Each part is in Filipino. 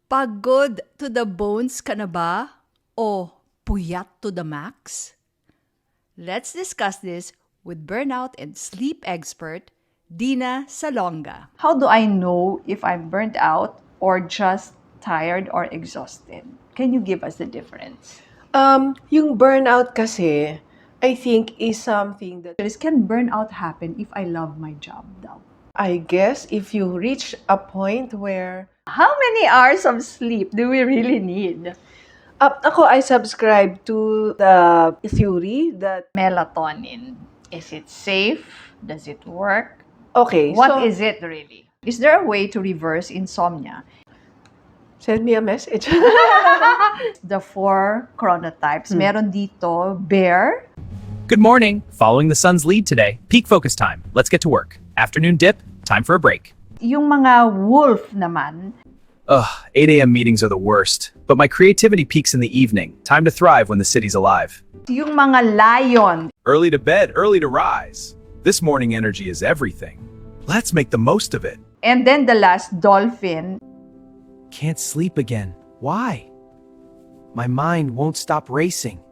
Pagod to the bones ka na ba? O puyat to the max? Let's discuss this with burnout and sleep expert, Dina Salonga. How do I know if I'm burnt out or just tired or exhausted? Can you give us the difference? Yung burnout kasi, I think is something that Can burnout happen if I love my job daw? I guess if you reach a point where How many hours of sleep do we really need? I subscribe to the theory that Melatonin. Is it safe? Does it work? okay, What so is it really? Is there a way to reverse insomnia? send me a message. The 4 chronotypes. Meron dito, bear. Good morning. Following the sun's lead today. Peak focus time. Let's get to work. Afternoon dip. Time for a break. Yung mga wolf naman, Ugh, 8 a.m. meetings are the worst. But my creativity peaks in the evening. Time to thrive when the city's alive. yung mga lion. Early to bed, early to rise. This morning energy is everything. Let's make the most of it. And then the last, dolphin. Can't sleep again. Why? My mind won't stop racing.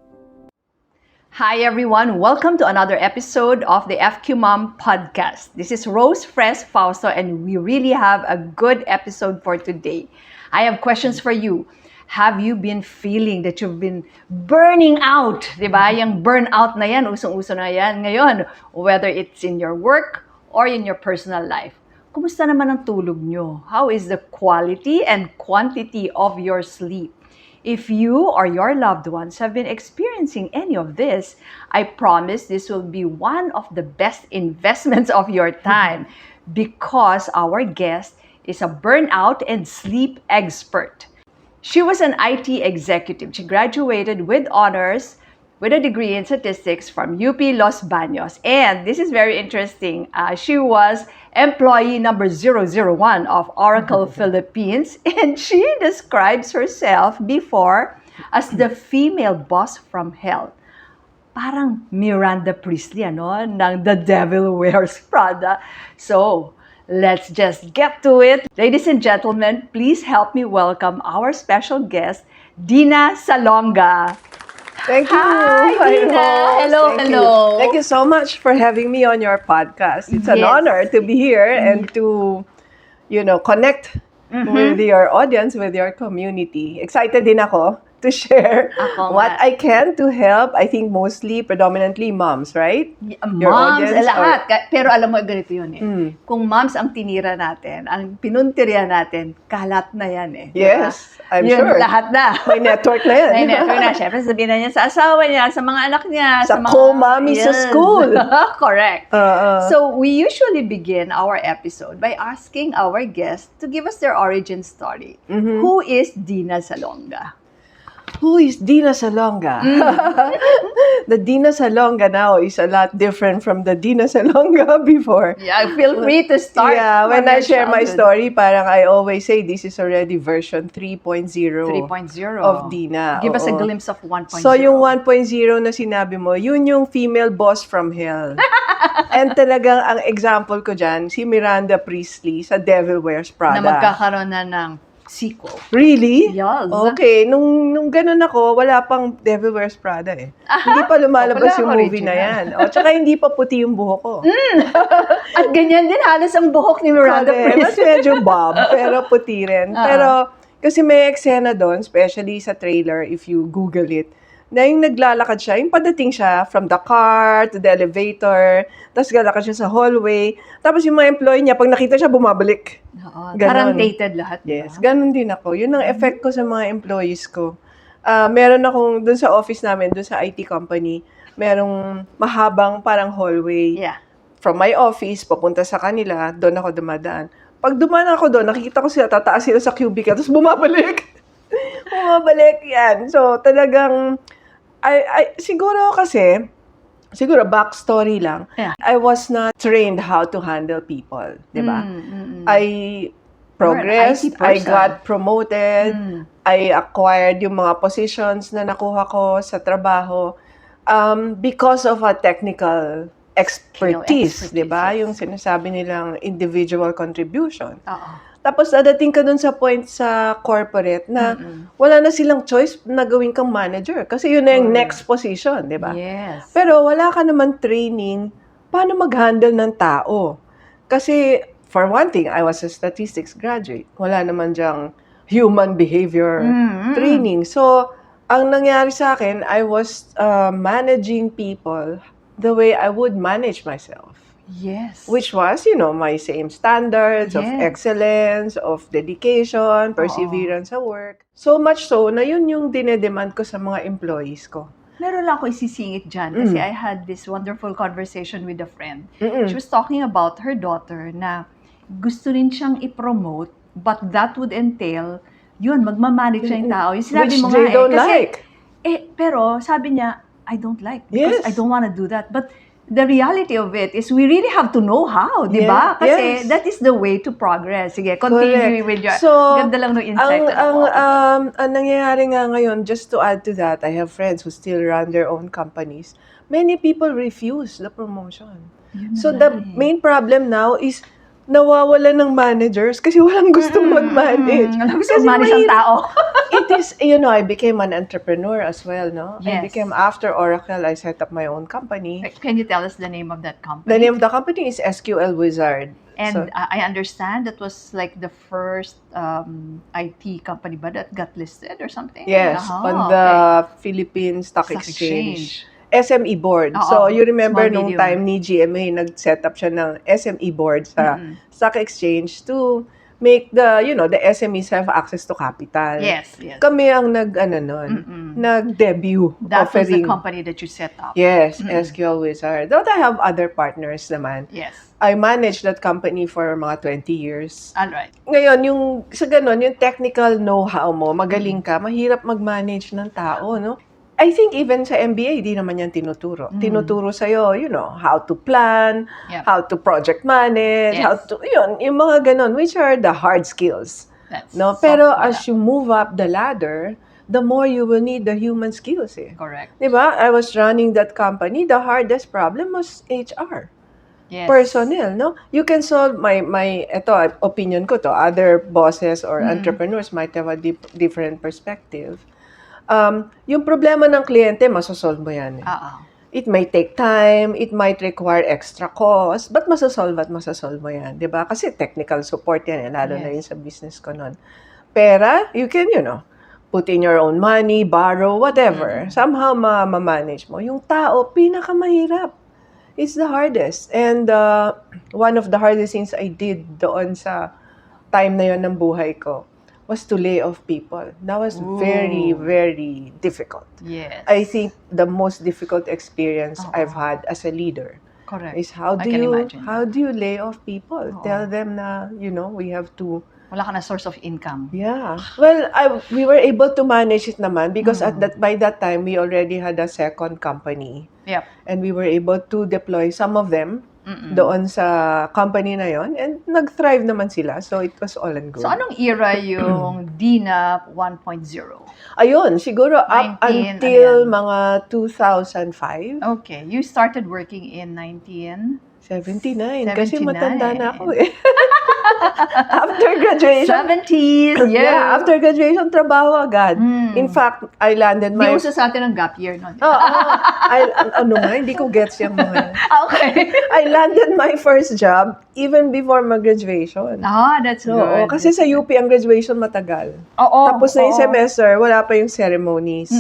Hi everyone, welcome to another episode of the FQ Mom podcast. This is Rose Fres Fausto and we really have a good episode for today. I have questions for you. Have you been feeling that you've been burning out? Diba? Yung burnout na yan, usong-uso na yan ngayon. Whether it's in your work or in your personal life. Kumusta naman ang tulog nyo? How is the quality and quantity of your sleep? If you or your loved ones have been experiencing any of this, I promise this will be one of the best investments of your time because our guest is a burnout and sleep expert. She was an IT executive. She graduated with honors with a degree in statistics from UP Los Baños. And this is very interesting. She was employee number 001 of Oracle Philippines. And she describes herself before as the female boss from hell. Parang Miranda Priestly, ano? Ng The Devil Wears Prada. So, let's just get to it. Ladies and gentlemen, please help me welcome our special guest, Dina Salonga. Thank you. Hi, Dina. Rose. Hello, Thank hello. You. Thank you so much for having me on your podcast. It's an Yes. honor to be here and to, connect with your audience, with your community. Excited din ako to share Ako what nga. I can to help, I think mostly, predominantly moms, right? Your Moms, audience lahat. Pero alam mo, ganito yun eh. Mm. Kung moms ang tinira natin, ang pinuntirya natin, kalat na yan eh. Yes, I'm yun, sure. lahat na. May network na yan. May network na. Siyempre, sabihin na niya sa asawa niya, sa mga anak niya, Sa mga... co-mommy sa Yes. school. Correct. Uh-uh. So, we usually begin our episode by asking our guests to give us their origin story. Mm-hmm. Who is Dina Salonga? Who is Dina Salonga? The Dina Salonga now is a lot different from the Dina Salonga before. Yeah, feel free to start. Yeah, when from I your share my childhood. story, parang I always say this is already version 3.0 3.0. of Dina. Give us a Oo. glimpse of 1.0. So yung 1.0 na sinabi mo, yun yung female boss from hell. And talagang ang example ko dyan, si Miranda Priestly sa Devil Wears Prada. na magkakaroon na ng sequel. Really? Yes. Okay, nung ganun ako, wala pang Devil Wears Prada eh. Hindi pa lumalabas Wala, yung movie na original. yan. O, tsaka hindi pa puti yung buhok ko. At ganyan din halos ang buhok ni Miranda Correct. Mas Priestly. medyo bob, pero puti rin. Pero, kasi may eksena doon, especially sa trailer, if you Google it, na yung naglalakad siya, yung padating siya from the car to the elevator, tapos galakad siya sa hallway, tapos yung mga employee niya, pag nakita siya, bumabalik. Oo, Ganon. tarantated lahat. Yes, diba? ganun din ako. Yun ang effect ko sa mga employees ko. Meron akong, dun sa office namin, dun sa IT company, merong mahabang parang hallway. Yeah. From my office, papunta sa kanila, doon ako dumadaan. Pag dumaan ako doon, nakikita ko sila, tataas sila sa cubicle, tapos bumabalik. Bumabalik yan. So, talagang, siguro kasi, siguro backstory lang, Yeah. I was not trained how to handle people, di ba? I progressed, You're an IT I person. got promoted, I acquired yung mga positions na nakuha ko sa trabaho because of a technical expertise, expertise, di ba? yes. Yung sinasabi nilang individual contribution. Oo. Tapos dadating ka dun sa point sa corporate na wala na silang choice na gawin kang manager. Kasi yun na yung next position, di ba? Yes. Pero wala ka naman training paano mag-handle ng tao. Kasi, for one thing, I was a statistics graduate. Wala naman dyang human behavior training. So, ang nangyari sa akin, I was managing people the way I would manage myself. Yes. Which was, my same standards of Yes. excellence, of dedication, perseverance sa work. So much so na yun yung dinedemand ko sa mga employees ko. Meron lang ako isisingit dyan kasi I had this wonderful conversation with a friend. She was talking about her daughter na gusto rin siyang i-promote but that would entail, yun, magmamanage siya yung tao. Yung sinabi Which mo they nga don't kasi, like. pero sabi niya, I don't like because Yes. I don't want to do that. But the reality of it is we really have to know how, di ba? Yeah, Kasi yes. that is the way to progress. Sige, continue Correct. with your, So, ganda lang ng insight. ang nangyayari nga ngayon, just to add to that, I have friends who still run their own companies. Many people refuse the promotion. So the main problem now is nawawala ng managers kasi walang gustong mag-manage. Alam gusto Kasi manage ang mahirap. tao. It is, I became an entrepreneur as well, no? I Yes. became, after Oracle, I set up my own company. Can you tell us the name of that company? The name of the company is SQL Wizard. And So, I understand that was like the first IT company ba that got listed or something? yes, Aha, on the Philippine Stock Stock Exchange. SME board. Oo, So, you remember small nung medium. time ni GMA, nag-set up siya ng SME board sa Stock Exchange to make the SMEs have access to capital. Yes, yes. Kami ang nag-debut That was the offering. company that you set up. Yes, SQL Wizard. Though I have other partners naman. Yes. I managed that company for mga 20 years. All right. Ngayon, sa ganun, yung technical know-how mo, magaling ka, mahirap mag-manage ng tao, no? I think even sa MBA, di naman yan tinuturo. Tinuturo sa'yo, how to plan, Yep. how to project manage, Yes. how to, yung mga ganun, which are the hard skills. That's No? soft Pero pala. as you move up the ladder, the more you will need the human skills, eh. Correct. Diba? I was running that company, the hardest problem was HR. Yes. Personnel, no? You can solve ito, opinion ko to, other bosses or entrepreneurs might have a different perspective. Yung problema ng kliyente, masosolve mo yan. It may take time, it might require extra cost, but masosolve mo yan, di ba? Kasi technical support yan, lalo na yun sa business ko nun. Pera, you can, put in your own money, borrow, whatever. Somehow, ma-manage mo. Yung tao, pinakamahirap. It's the hardest. And one of the hardest things I did doon sa time na yon ng buhay ko was to lay off people. That was very, very difficult. Yes. I think the most difficult experience I've had as a leader Correct. is how I do can you imagine lay off people? Tell them na, we have to. Wala ka na source of income. Yeah. Well, we were able to manage it naman because by that time, we already had a second company. Yep. And we were able to deploy some of them doon sa company na yon, and nag-thrive naman sila. So, it was all and good. So, anong era yung DINA 1.0? Ayun, siguro up 19, until ano mga 2005. Okay. You started working in 79. Kasi 79. matanda na ako eh. After graduation. 70s, Yeah, yeah. after graduation, trabaho agad. In fact, I landed Hindi my... uso sa atin ang gap year, no? Hindi ko gets yung mga... Okay. I landed my first job even before mag-graduation. That's good. Oo, kasi sa UP, ang graduation matagal. Oo. Tapos na yung oo. semester, wala pa yung ceremonies.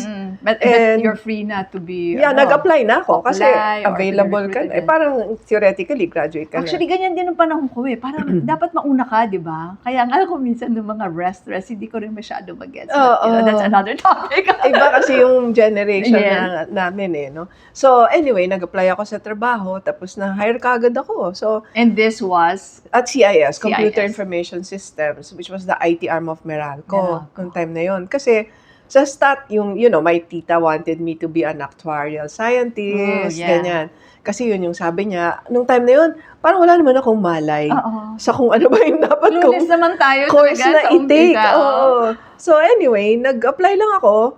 But And- you're free na to be... Yeah, nag-apply na ako kasi apply or available to be ka na. recruited. Parang theoretically, graduate ka Actually, ganyan din ang panahon ko eh. Parang dapat mauna ka, di ba? Kaya ang alam ko minsan ng mga rest, hindi ko rin masyado mag-gets. But, that's another topic. na. Iba kasi yung generation Yes. namin eh, no? So, anyway, nag-apply ako sa trabaho, tapos na-hire ka agad ako. So, And this was... at CIS, Computer CIS. Information Systems, which was the IT arm of Meralco, Meralco. nung time na yon. Kasi, sa stat, my tita wanted me to be an actuarial scientist, Oh, yeah. ganyan. Kasi yun yung sabi niya, nung time na yun, parang wala naman akong malay Oo. sa kung ano ba yung dapat kong Lunes naman tayo course talaga na sa i-take. umpisa. Oo. So anyway, nag-apply lang ako.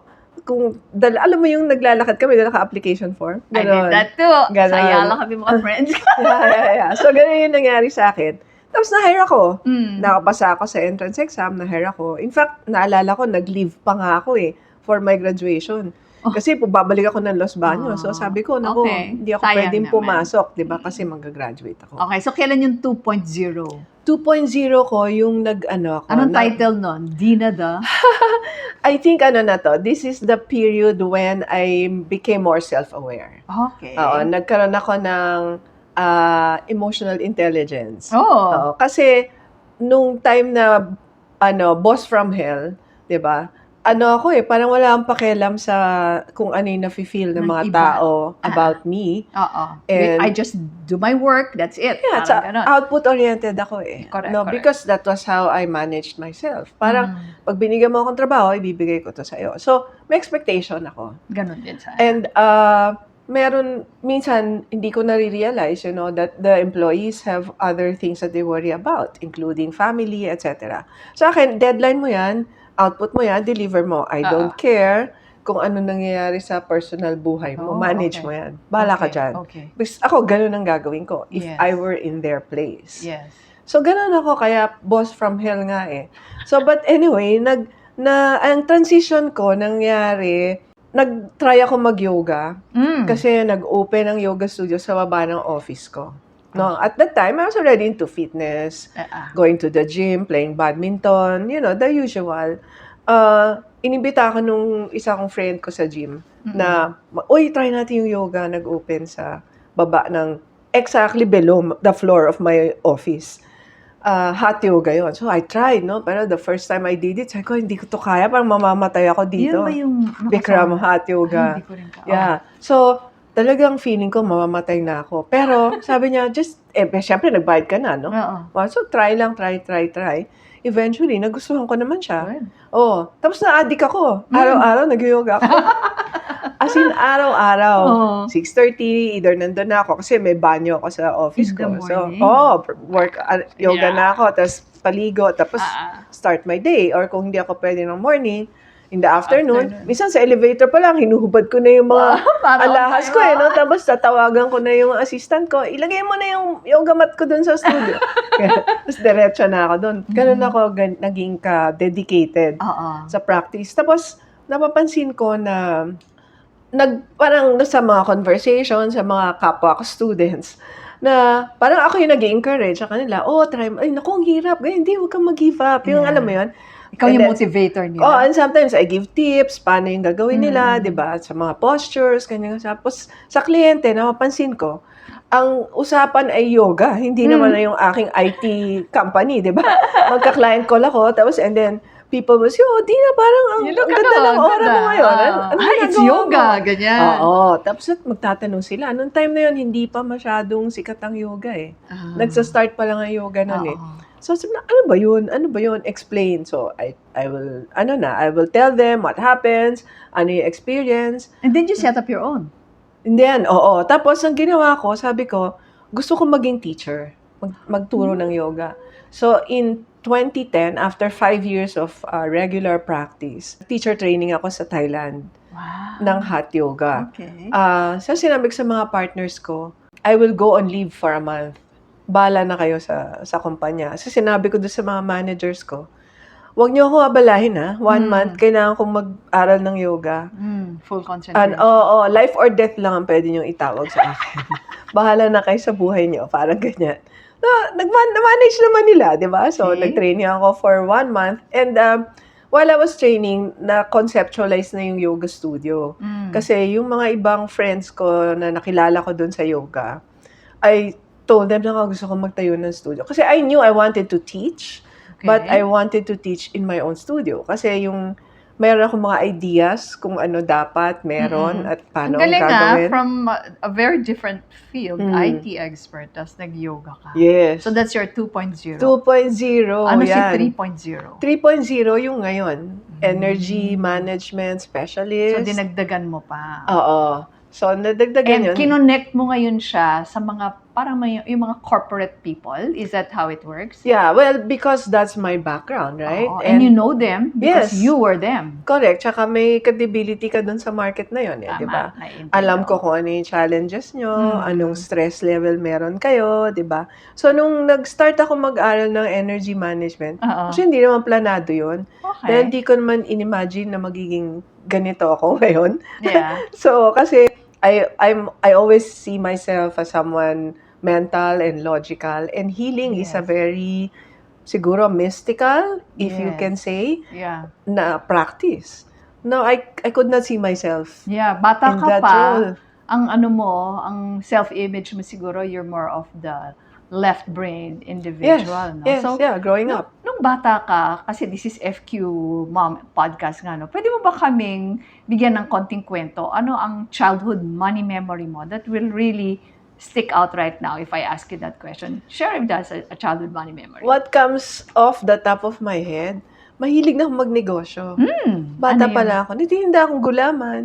Alam mo yung naglalakad kami, dala ka application form. I did Ganon. that too. Ganon. Saya lang kami mga friends. Yeah. So ganun yung nangyari sa akin. Tapos na-hire ako. Mm. Nakapasa ako sa entrance exam, na-hire ako. In fact, naalala ko, nag-leave pa nga ako for my graduation. Kasi babalik ako ng Los Baños. So sabi ko, naku, Okay. hindi ako Sayang pwedeng naman. pumasok, di ba? Kasi mag-graduate ako. Okay, so kailan yung 2.0? 2.0 ko yung nag-ano ako. Anong title nun? Dina the? I think na to, this is the period when I became more self-aware. Okay. Oo, nagkaroon ako ng emotional intelligence. Oh. Oo, kasi nung time na boss from hell, 'di ba? Ako parang wala akong pakialam sa kung ano yung nafe-feel ng Ng mga iba. tao about me. Oo. And- I just do my work, that's it. Yeah, Parang ganon. output-oriented ako Correct, No, correct. because that was how I managed myself. Parang pag binigyan mo akong trabaho, ibibigay ko to sa'yo. So, may expectation ako. Ganon din sa And minsan, hindi ko nare-realize, that the employees have other things that they worry about, including family, etc. Sa akin, deadline mo yan, output mo yan, deliver mo. I don't care kung ano nangyayari sa personal buhay mo. Oh, Manage okay. mo yan. Bahala ka Okay, dyan. okay. Because ako, ganun ang gagawin ko if Yes. I were in their place. Yes. So, ganun ako, kaya boss from hell nga So, but anyway, ang transition ko nangyari, nag-try ako mag-yoga kasi nag-open ang yoga studio sa baba ng office ko. No, at that time, I was already into fitness, going to the gym, playing badminton, the usual. Inimbita ako nung isa kong friend ko sa gym na, uy, try natin yung yoga, nag-open sa baba ng, exactly below the floor of my office. Hot yoga yon. So, I tried, no? Pero the first time I did it, sabi ko, hindi ko to kaya, parang mamamatay ako dito. Yun ba yung Bikram hot yoga. Hindi ko rin ka. Yeah. So, talagang feeling ko mamamatay na ako. Pero, sabi niya, syempre, nagbayad ka na, no? Oo. So, try lang, try. Eventually, nagustuhan ko naman siya. Good. Oh, tapos na-addict ako. Araw-araw, nag-yoga ako. As in, araw-araw. Oo. 6:30, either nandun na ako kasi may banyo ako sa office In the ko. So, morning. yoga Yeah. na ako, tapos paligo, tapos start my day. Or kung hindi ako pwede ng morning, in the afternoon. Minsan sa elevator pa lang, hinuhubad ko na yung mga Para alahas on ko time, no? Tapos tatawagan ko na yung assistant ko, ilagay mo na yung yoga mat ko dun sa studio. Tapos diretso na ako dun. Ganun ako naging ka-dedicated sa practice. Tapos napapansin ko na parang sa mga conversation, sa mga kapwa ko students, na parang ako yung nag-encourage sa kanila, try mo, ay naku, ang hirap, ganyan, hindi, huwag kang mag-give up. Yung alam mo yun, Ikaw And yung then- motivator nila. and sometimes I give tips, paano yung gagawin nila, di ba? Sa mga postures, ganyan. Tapos sa kliyente, napapansin ko, ang usapan ay yoga, hindi naman na yung aking IT company, di ba? Magka-client call ako, tapos and then people will say, di na, parang ang ganda ng aura mo ngayon. Ano It's ginagawa yoga, mo?" ganyan. Oo. Tapos magtatanong sila. Noong time na yun, hindi pa masyadong sikat ang yoga Nagsa-start pa lang ang yoga nun So, sabi na, ano ba yun? Explain. So, I will tell them what happens, ano yung experience. And then you set up your own. And then, Tapos, ang ginawa ko, sabi ko, gusto ko maging teacher. Magturo ng yoga. So, in 2010, after 5 years of regular practice, teacher training ako sa Thailand ng hot yoga. Okay. So, sinabi ko sa mga partners ko, I will go on leave for a month. Bala na kayo sa kumpanya. So, sinabi ko doon sa mga managers ko, huwag niyo ako abalahin 1 month, kailangan kong mag-aral ng yoga. Full concentration. Life or death lang ang pwede niyong itawag sa akin. Bahala na kayo sa buhay niyo, parang ganyan. Na-manage naman nila, di ba? So, Okay. nag-training ako for 1 month. And while I was training, na-conceptualize na yung yoga studio. Kasi yung mga ibang friends ko na nakilala ko doon sa yoga, I told them na gusto ko magtayo ng studio. Kasi I knew I wanted to teach, but I wanted to teach in my own studio. Kasi mayroon akong mga ideas kung ano dapat meron at Ang paano galing gagawin. from a very different field, IT expert, tapos nag-yoga ka. Yes. So that's your 2.0. 2.0, Ano si yan. 3.0? 3.0 yung ngayon. Energy management So specialist. dinagdagan mo pa. Oo. So, nadagdagan And yun. kinonect mo ngayon siya sa mga parang may, yung mga corporate people. Is that how it works? Yeah, well, because that's my background, right? Oo, and you know them because Yes. you were them. Correct. Tsaka may credibility ka dun sa market na yun, Tama, di ba? naiintindihan Alam ko. ko kung ano yung challenges nyo, Mm. anong stress level meron kayo, di ba? So, nung nag-start ako mag-aral ng energy management, Oo. kasi hindi naman planado yun. Okay. Dahil hindi ko naman in-imagine na magiging ganito ako ngayon. Yeah. So, kasi I always see myself as someone mental and logical, and healing is a Yes. very siguro mystical, if you Yes. can say, Yeah. na practice. No, I could not see myself Yeah, bata in ka that pa, role. ang ano mo, ang self-image mo siguro, you're more of the left-brain Yes, individual, no? yes, So, yeah, growing up. nung bata ka, kasi this is FQ Mom podcast nga, no? Pwede mo ba kaming bigyan ng konting kwento? Ano ang childhood money memory mo that will really stick out right now if I ask you that question? Share with us a childhood money memory. What comes off the top of my head, mahilig na akong magnegosyo. Bata Ano pa yun? lang ako, nagtitinda akong gulaman.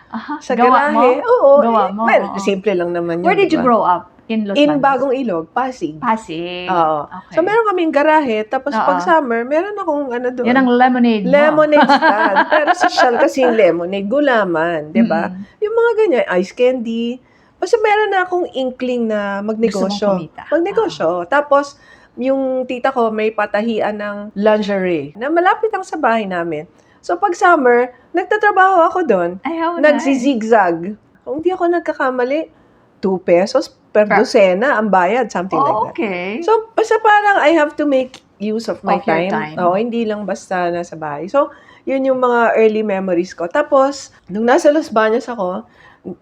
Aha, Sa gawa mo? garahe. Oo. Gawa mo, Well, oo. simple lang naman yun. Where did you diba? grow up? In Los In Baños? Bagong Ilog, Pasig. Pasig. Oo. Okay. So, meron kaming garahe, tapos Oo. pag summer, meron akong ano doon. Yan ang lemonade mo. Lemonade stand. Pero social kasi yung lemonade, gulaman, di ba? Yung mga ganyan, ice candy. Basta meron na akong inkling na magnegosyo. Gusto mong kumita. Magnegosyo. Tapos, yung tita ko may patahian ng lingerie na malapit lang sa bahay namin. So, pag summer, nagtatrabaho ako doon. Ay, how nice. Nagzizigzag. Kung di ako nagkakamali, 2 pesos per Per- dosena ang bayad, something like Oh, that. okay. So, basta parang I have to make use of my Of your time. time. Oo, hindi lang basta nasa bahay. So, yun yung mga early memories ko. Tapos, nung nasa Los Baños ako,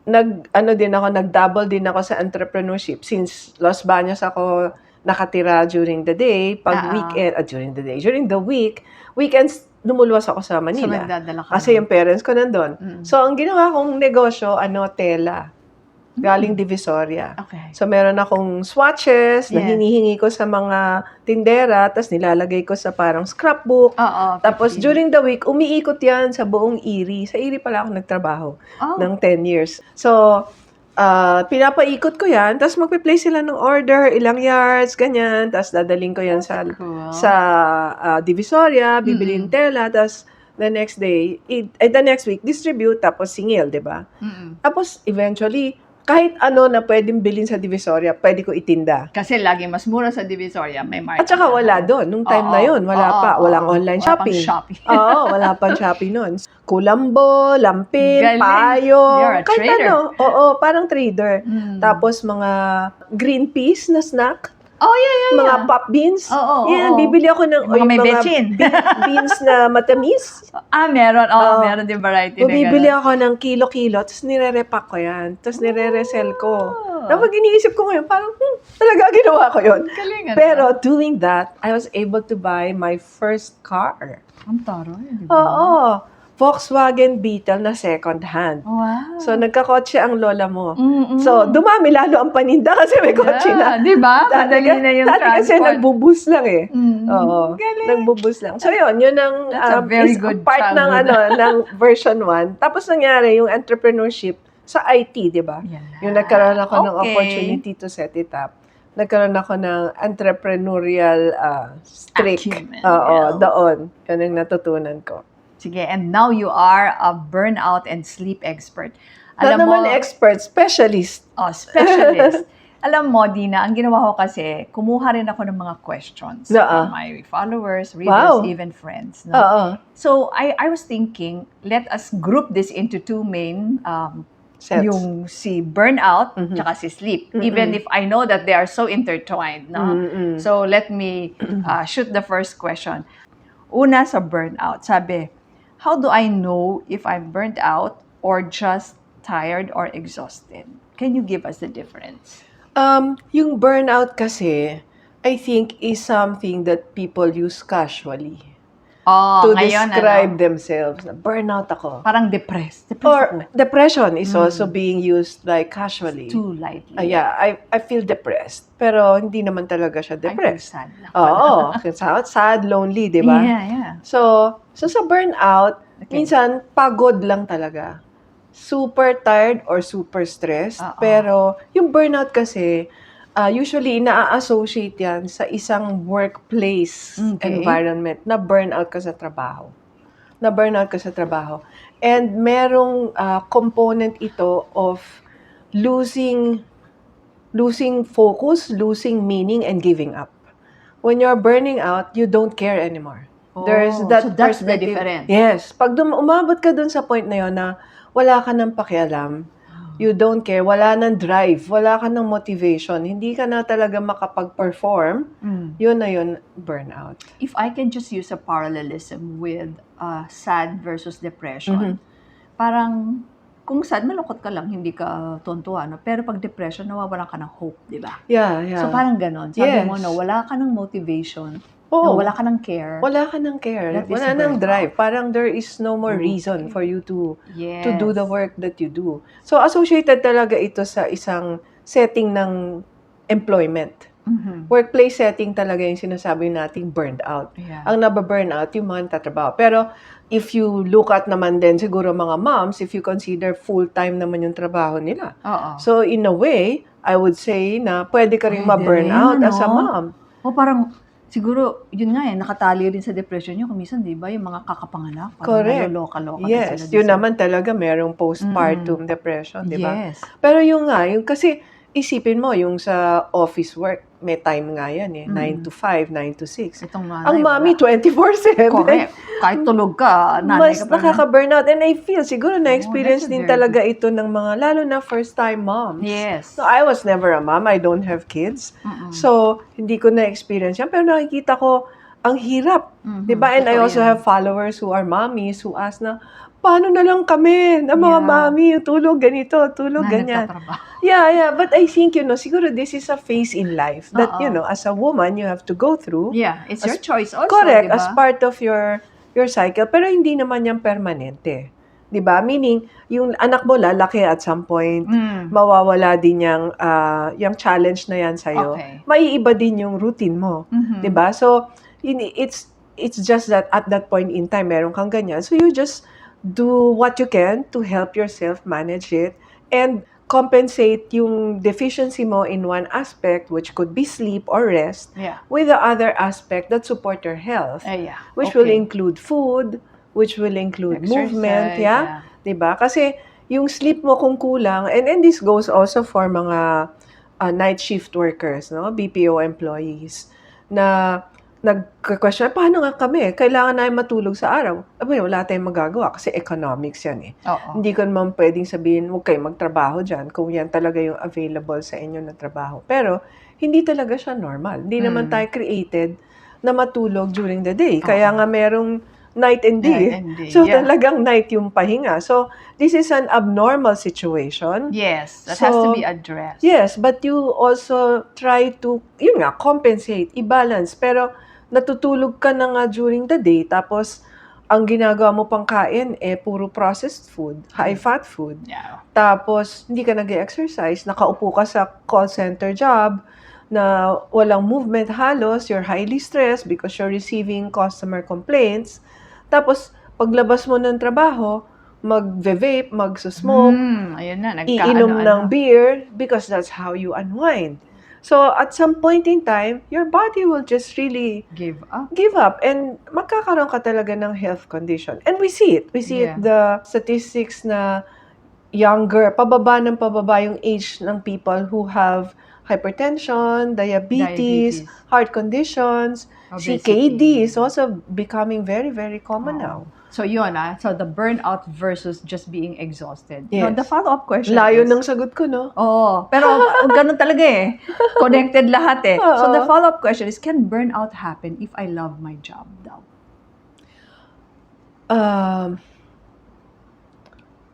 nag-double din ako sa entrepreneurship. Since Los Baños ako nakatira during the day, pag weekend, during the week, weekends, lumuluwas ako sa So, Manila. nagdadala ka. Kasi yung parents ko nandun. So, ang ginawa kong negosyo, tela. Galing Divisoria. Okay. So, meron akong swatches na Yes. hinihingi ko sa mga tindera, tapos nilalagay ko sa parang scrapbook. Oo. Tapos, 15. during the week, umiikot yan sa buong Erie. Sa Erie pala ako nagtrabaho Oh. ng 10 years. So, pinapaikot ko yan, tapos magpe-place sila ng order, ilang yards, ganyan, tapos dadaling ko yan sa Cool. Divisoria, bibilin tela, tapos the next week, distribute, tapos singil, di ba? Tapos, eventually, kahit ano na pwedeng bilhin sa Divisoria, pwede ko itinda. Kasi lagi mas mura sa Divisoria, may market. At saka wala doon. Nung time Oo, na yun, wala oo, pa. oo, Walang oo. online Wala pang shopping. Shopee. Oo, wala pang Shopee noon. Kulambo, lampin, Galing. payo. You're a kahit trader. ano. Oo, parang trader. Tapos mga green peas na snack. Oh, yeah. Mga pop beans. Oo, Yan, oo. bibili ako ng Yung mga may bechin. beans na matamis. Meron. Oo. Meron din variety na Bumibili ganun. ako ng kilo-kilo, tapos nire-repack ko yan. Tapos nire-resell ko. Oh. Tapos iniisip ko ngayon, parang, talaga ginawa ko yun. Galing, ano? Pero doing that, I was able to buy my first car. Ang taroy, di ba? Oo. Volkswagen Beetle na second hand. Wow. So, nagkakotse ang lola mo. Mm-mm. So, dumami lalo ang paninda kasi may kotse na. Di ba? Madali na yung dati kasi transport. nagbubus lang eh. Mm. Oo. Galing. Nagbubus lang. So, yun ang That's a very good part ng childhood. ng version 1. Tapos nangyari yung entrepreneurship sa IT, di ba? Yan na. Yung nagkaroon ako ng Okay. opportunity to set it up. Nagkaroon ako ng entrepreneurial streak. Acumen, Oo, yeah. doon. Yun ang natutunan ko. Sige, and now you are a burnout and sleep expert. Not naman expert, specialist. Specialist. Alam mo, Dina, ang ginawa ko kasi, kumuha rin ako ng mga questions from my followers, readers, Wow. even friends. No? Oo. So, I was thinking, let us group this into 2 main Sets. yung si burnout tsaka si sleep. Even if I know that they are so intertwined. No? So, let me shoot the first question. Una sa burnout, sabi, how do I know if I'm burnt out or just tired or exhausted? Can you give us the difference? Yung burnout kasi, I think, is something that people use casually Oh, to ngayon, describe themselves. Burnout ako. parang depressed. Or depression is also being used like casually. Too lightly. Yeah, I feel depressed. Pero hindi naman talaga siya I feel depressed. sad lang. Oo, sad, lonely, di ba? Yeah. So sa burnout, Okay. minsan pagod lang talaga. Super tired or super stressed. Oo. Pero yung burnout kasi, usually ina-associate yan sa isang workplace Okay. environment na burnout ka sa trabaho. And merong component ito of losing focus, losing meaning, and giving up. When you're burning out, you don't care anymore. There's Oh, that so that's the perspective. difference. Yes. Pag umabot ka dun sa point na yun na wala ka ng pakialam, you don't care, wala nang drive, wala ka ng motivation, hindi ka na talaga makapag-perform, yun na yun, burnout. If I can just use a parallelism with sad versus depression, parang kung sad, malungkot ka lang, hindi ka tontuwa, no? Pero pag depression, nawawalan ka ng hope, di ba? Yeah. So parang ganon. Sabi mo, Yes. no, wala ka ng motivation, Oo. no, wala ka ng care. Wala ka ng care. That is Wala ng burnout. drive. Parang there is no more reason for you to do the Yes. work that you do. So, associated talaga ito sa isang setting ng employment. Workplace setting talaga yung sinasabi nating burned out. Yeah. Ang nababurn out, yung mga nagtatrabaho. Pero, if you look at naman din siguro mga moms, if you consider full-time naman yung trabaho nila. Oo. So, in a way, I would say na pwede ka rin Pwede ma-burn rin, out as a ano? mom. O parang, siguro, yun nga nakatali rin sa depression nyo. Kumisan, di ba, yung mga kakapanganak, parang Correct. naloloka-loka din Yes, sila. yun naman talaga merong postpartum depression, di ba? Yes. Pero yung kasi isipin mo, yung sa office work, may time nga yan 9 to 5, 9 to 6. Itong nanay, Ang mami, wala. 24/7. Correct. Kahit tulog ka, nanay Mas ka pa rin. nakaka-burnout. And I feel, siguro na-experience that's a din very talaga ito ng mga, lalo na first-time moms. Yes. So, I was never a mom. I don't have kids. So, hindi ko na-experience yan. Pero nakikita ko, ang hirap. Diba? And I Totoo also yan. have followers who are mommies who ask na, paano na lang kami na mga Yeah. mami, tulog ganito, tulog Na ganyan. nagtatrabaho. Yeah. But I think, siguro this is a phase in life that, Oo. as a woman, you have to go through. Yeah, it's your choice also, Correct, di ba? as part of your cycle. Pero hindi naman yan permanente. 'Di ba? Meaning, yung anak mo lalaki at some point, mawawala din yung challenge na yan sa'yo. Okay. Maiiba din yung routine mo. 'Di ba? So, it's just that at that point in time, meron kang ganyan. So, you just do what you can to help yourself manage it and compensate yung deficiency mo in one aspect, which could be sleep or rest, Yeah. with the other aspect that support your health, Yeah. which will Okay. include food, which will include Exercise, movement, yeah. 'di ba? Kasi yung sleep mo kung kulang, and this goes also for mga night shift workers, no? BPO employees na nagka-question, paano nga kami? Kailangan namin matulog sa araw. Wala tayong magagawa kasi economics yan eh. Oo. Hindi ko naman pwedeng sabihin, huwag kayo magtrabaho dyan kung yan talaga yung available sa inyo na trabaho. Pero, hindi talaga siya normal. Hindi naman tayo created na matulog during the day. Kaya nga merong night and day. Night and day, So, yeah. talagang night yung pahinga. So, this is an abnormal situation. Yes, that has to So, be addressed. Yes, but you also try to, compensate, i-balance. Pero, natutulog ka na nga during the day, tapos, ang ginagawa mo pang kain, puro processed food, high-fat food. Yeah. Tapos, hindi ka nag-exercise, nakaupo ka sa call center job, na walang movement halos, you're highly stressed because you're receiving customer complaints. Tapos, paglabas mo ng trabaho, mag-vape, mag-smoke, Ayun na, iinom ng beer, because that's how you unwind. So, at some point in time, your body will just really give up. give up and magkakaroon ka talaga ng health condition. And we see it. We see it, the statistics na pababa yung age ng people who have hypertension, diabetes, heart conditions, Obesity. CKD is also becoming very, very common now. So yun so the burnout versus just being exhausted. Yes. Now, the follow-up question Layo is, ng sagot ko, no? Oo, pero ganun talaga eh. Connected lahat eh. So the Oo. follow-up question is, can burnout happen if I love my job daw?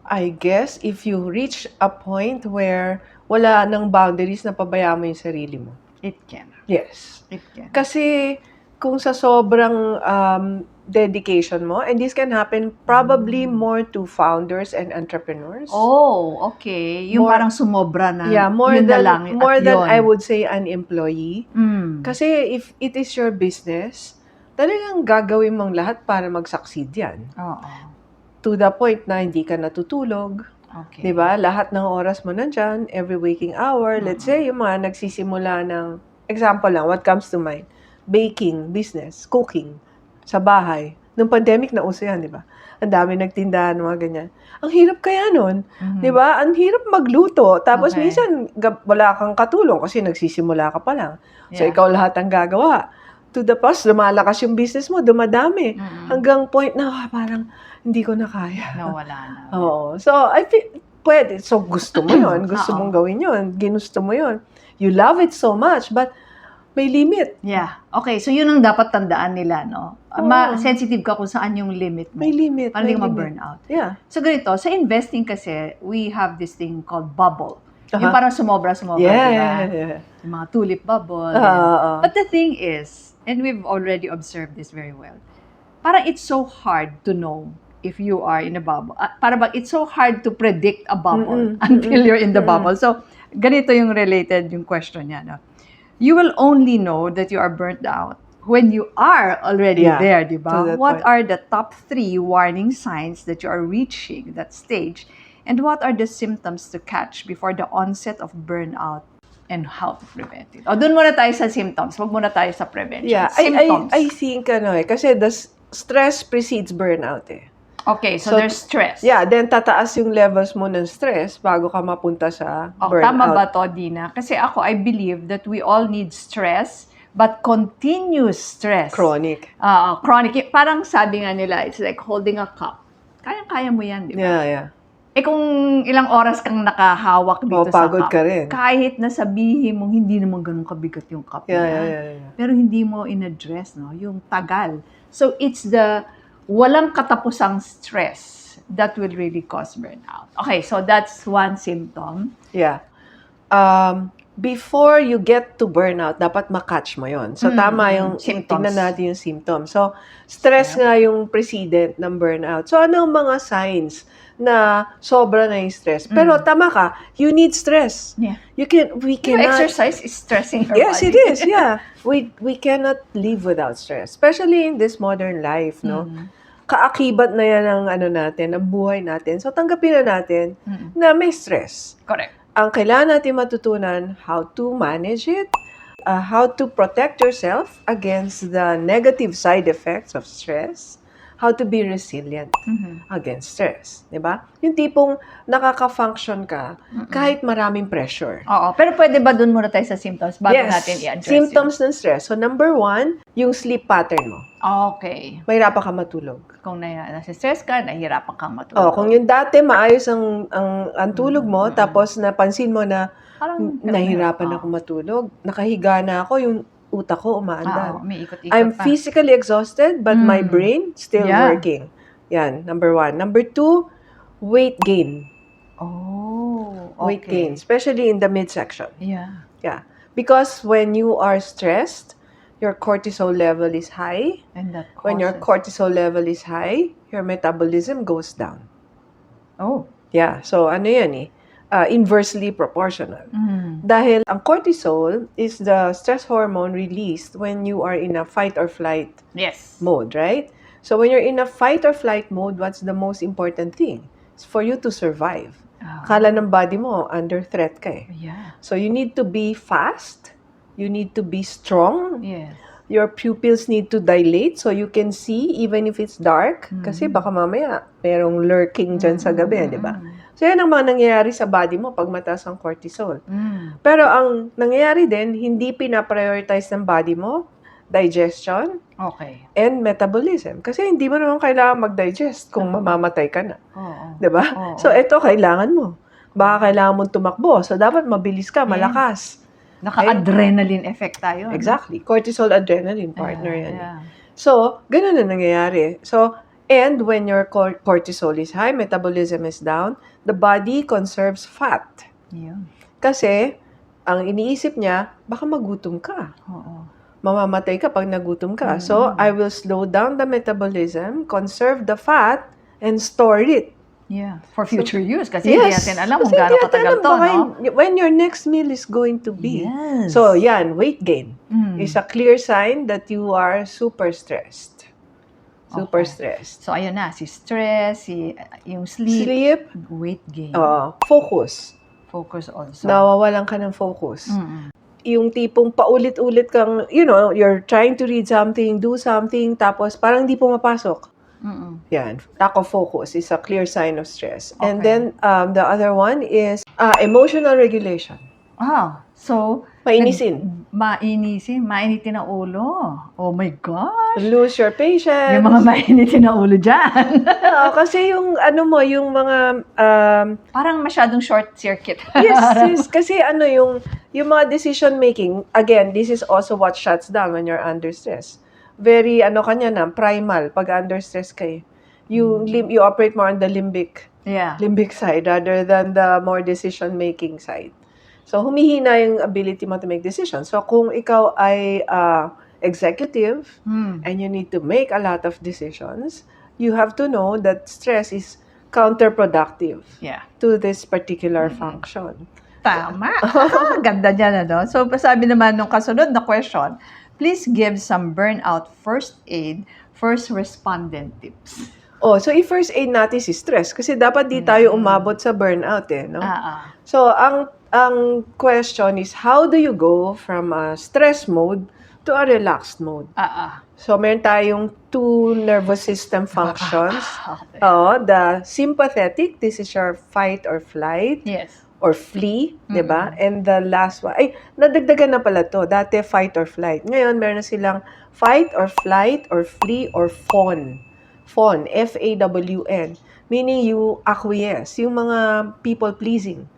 I guess if you reach a point where wala nang boundaries na pabayaan mo yung sarili mo. It can. Yes. It can. Kasi kung sa sobrang dedication mo, and this can happen probably more to founders and entrepreneurs. Oh, okay. Yung More- parang sumobra na. Yeah, more yun na than lang, at more than yun. I would say an employee. Mm. Kasi if it is your business, talagang gagawin mong lahat para mag-succeed yan. Oo. To the point na hindi ka natutulog, Okay. 'Di ba? Lahat ng oras mo nandyan, every waking hour. Let's say, yung mga nagsisimula ng, example lang, what comes to mind? Baking, business, cooking, sa bahay. Nung pandemic, nauso yan, di ba? Ang dami nagtindahan, mga ganyan. Ang hirap kaya nun, di ba? Ang hirap magluto. Tapos Okay. minsan, wala kang katulong kasi nagsisimula ka pa lang. So, Yeah. ikaw lahat ang gagawa. To the past, lumalakas yung business mo, dumadami. Hanggang point na, parang, hindi ko na kaya. Nawala na. Oo. So, I feel, pwede. So, gusto mo yun. Gusto Oo. mong gawin yun. Ginusto mo yun. You love it so much, but may limit. Yeah. Okay, so yun ang dapat tandaan nila, no? Oo. Sensitive ka kung saan yung limit mo. May limit. Para hindi may ka limit. ma-burnout. Yeah. So ganito, sa investing kasi, we have this thing called bubble. Yung Aha. parang sumobra-sumobra, Yeah, di ba? yeah. Yung mga tulip bubble. Oo, ganyan. oo. But the thing is, and we've already observed this very well, parang it's so hard to know if you are in a bubble. Parang bang it's so hard to predict a bubble until you're in the bubble. So, ganito yung related yung question niya. No? You will only know that you are burnt out when you are already Yeah, there, di to ba? that What point. are the top 3 warning signs that you are reaching that stage? And what are the symptoms to catch before the onset of burnout and how to prevent it? O, dun muna tayo sa symptoms. Wag muna tayo sa prevention. Yeah. Symptoms. I think, kasi stress precedes burnout eh. Okay, so, So, there's stress. Yeah, then tataas yung levels mo ng stress bago ka mapunta sa Oh, burnout. tama ba to, Dina? Kasi ako, I believe that we all need stress, but continuous stress. Chronic. Chronic. Parang sabi nga nila, it's like holding a cup. Kaya mo yan, di ba? Yeah. Eh kung ilang oras kang nakahawak dito sa pagod cup, ka rin. kahit na sabihin mong hindi naman ganun kabigat yung cup na yan. Yeah. Pero hindi mo in-address, no? Yung tagal. So, it's the walang katapusang stress that will really cause burnout. Okay, so that's one symptom. Yeah. Before you get to burnout, dapat makatch mo yon. So, tama yung symptoms. tingnan natin yung symptoms. So, stress nga yung precedent ng burnout. So, ano ang mga signs na sobra na yung stress? Pero tama ka, you need stress. Yeah. We Yung cannot... exercise is stressing your Yes, body. it is. Yeah. We cannot live without stress. Especially in this modern life, no? Kaakibat na yan ang natin, ang buhay natin. So, tanggapin na natin na may stress. Correct. Ang kailangan natin matutunan, how to manage it, how to protect yourself against the negative side effects of stress, how to be resilient against stress. Diba? Yung tipong nakaka-function ka kahit maraming pressure. Oo. Pero pwede ba dun muna tayo sa symptoms bago natin i-address symptoms ng stress. So, number 1, yung sleep pattern mo. yun? Okay. Mahirapan ka matulog. Kung nasa-stress ka, nahihirapan kang matulog. Oh, kung yung dati maayos ang tulog mo, tapos napansin mo na Parang nahihirapan ako matulog, nakahiga na ako, yung utak ko umaandar. may ikot-ikot I'm pa. physically exhausted, but my brain still Yeah. working. Yan, number 1. Number 2, weight gain. Oh, okay. Weight gain, especially in the midsection. Yeah. Yeah. Because when you are stressed, your cortisol level is high. And that causes... When your cortisol level is high, your metabolism goes down. Oh. Yeah. So, ano yan eh? Inversely proportional. Dahil ang cortisol is the stress hormone released when you are in a fight or flight Yes. mode, right? So, when you're in a fight or flight mode, what's the most important thing? It's for you to survive. Kala ng body mo, under threat ka eh. Yeah. So, you need to be fast. You need to be strong. Yes. Your pupils need to dilate so you can see even if it's dark. Kasi baka mamaya merong lurking dyan sa gabi, di ba? So, yan ang mga nangyayari sa body mo pag mataas ang cortisol. Pero ang nangyayari din, hindi pinaprioritize ng body mo, digestion Okay. and metabolism. Kasi hindi mo naman kailangan mag-digest kung mamamatay ka na. Oo. Di ba? Oo. So, ito kailangan mo. Baka kailangan mong tumakbo. So, dapat mabilis ka, malakas. Naka-adrenaline effect tayo. no? Exactly. Cortisol, adrenaline, partner yan. Yeah. So, ganun na nangyayari. So, and when your cortisol is high, metabolism is down, the body conserves fat. Yeah. Kasi, ang iniisip niya, baka magutom ka. Oo. Mamamatay ka pag nagutom ka. So, I will slow down the metabolism, conserve the fat, and store it. Yeah. For future use. Kasi hindi natin alam kung Kasi gaano hindi natin katagal alam to, baka no? when your next meal is going to be. Yes. So, yan, weight gain is a clear sign that you are super stressed. Super Okay. stressed. So, ayun na. Si stress, yung sleep, Sleep, weight gain, focus. focus also. Nawawalan ka ng focus. Mm-mm. Yung tipong paulit-ulit kang, you're trying to read something, do something, tapos parang hindi pumapasok. Mm-mm. Yan. Lack of focus is a clear sign of stress. And Okay. then, the other one is emotional regulation. So, Mainisin. mainitin ang ulo. Oh my gosh! Lose your patience. Yung mga mainitin na ulo dyan. Kasi yung mga Parang masyadong short circuit. yes, kasi yung mga decision making, again, this is also what shuts down when you're under stress. Very primal pag under stress kayo. You operate more on the limbic Yeah. side rather than the more decision making side. So humihina yung ability mo to make decisions. So kung ikaw ay executive and you need to make a lot of decisions, you have to know that stress is counterproductive Yeah. to this particular function. Tama. Ganda dyan, ano? So, sabi naman nung kasunod na question, please give some burnout first aid, first respondent tips. So i-first aid natin si stress kasi dapat di tayo umabot sa burnout no? So ang question is, how do you go from a stress mode to a relaxed mode? So meron tayong two nervous system functions. Okay. The sympathetic, this is your fight or flight. Yes. Or flee, di ba? And the last one, nadagdagan na pala to. Dati, fight or flight. Ngayon, meron na silang fight or flight or flee or fawn. Fawn, F-A-W-N. Meaning you acquiesce. Yung mga people-pleasing.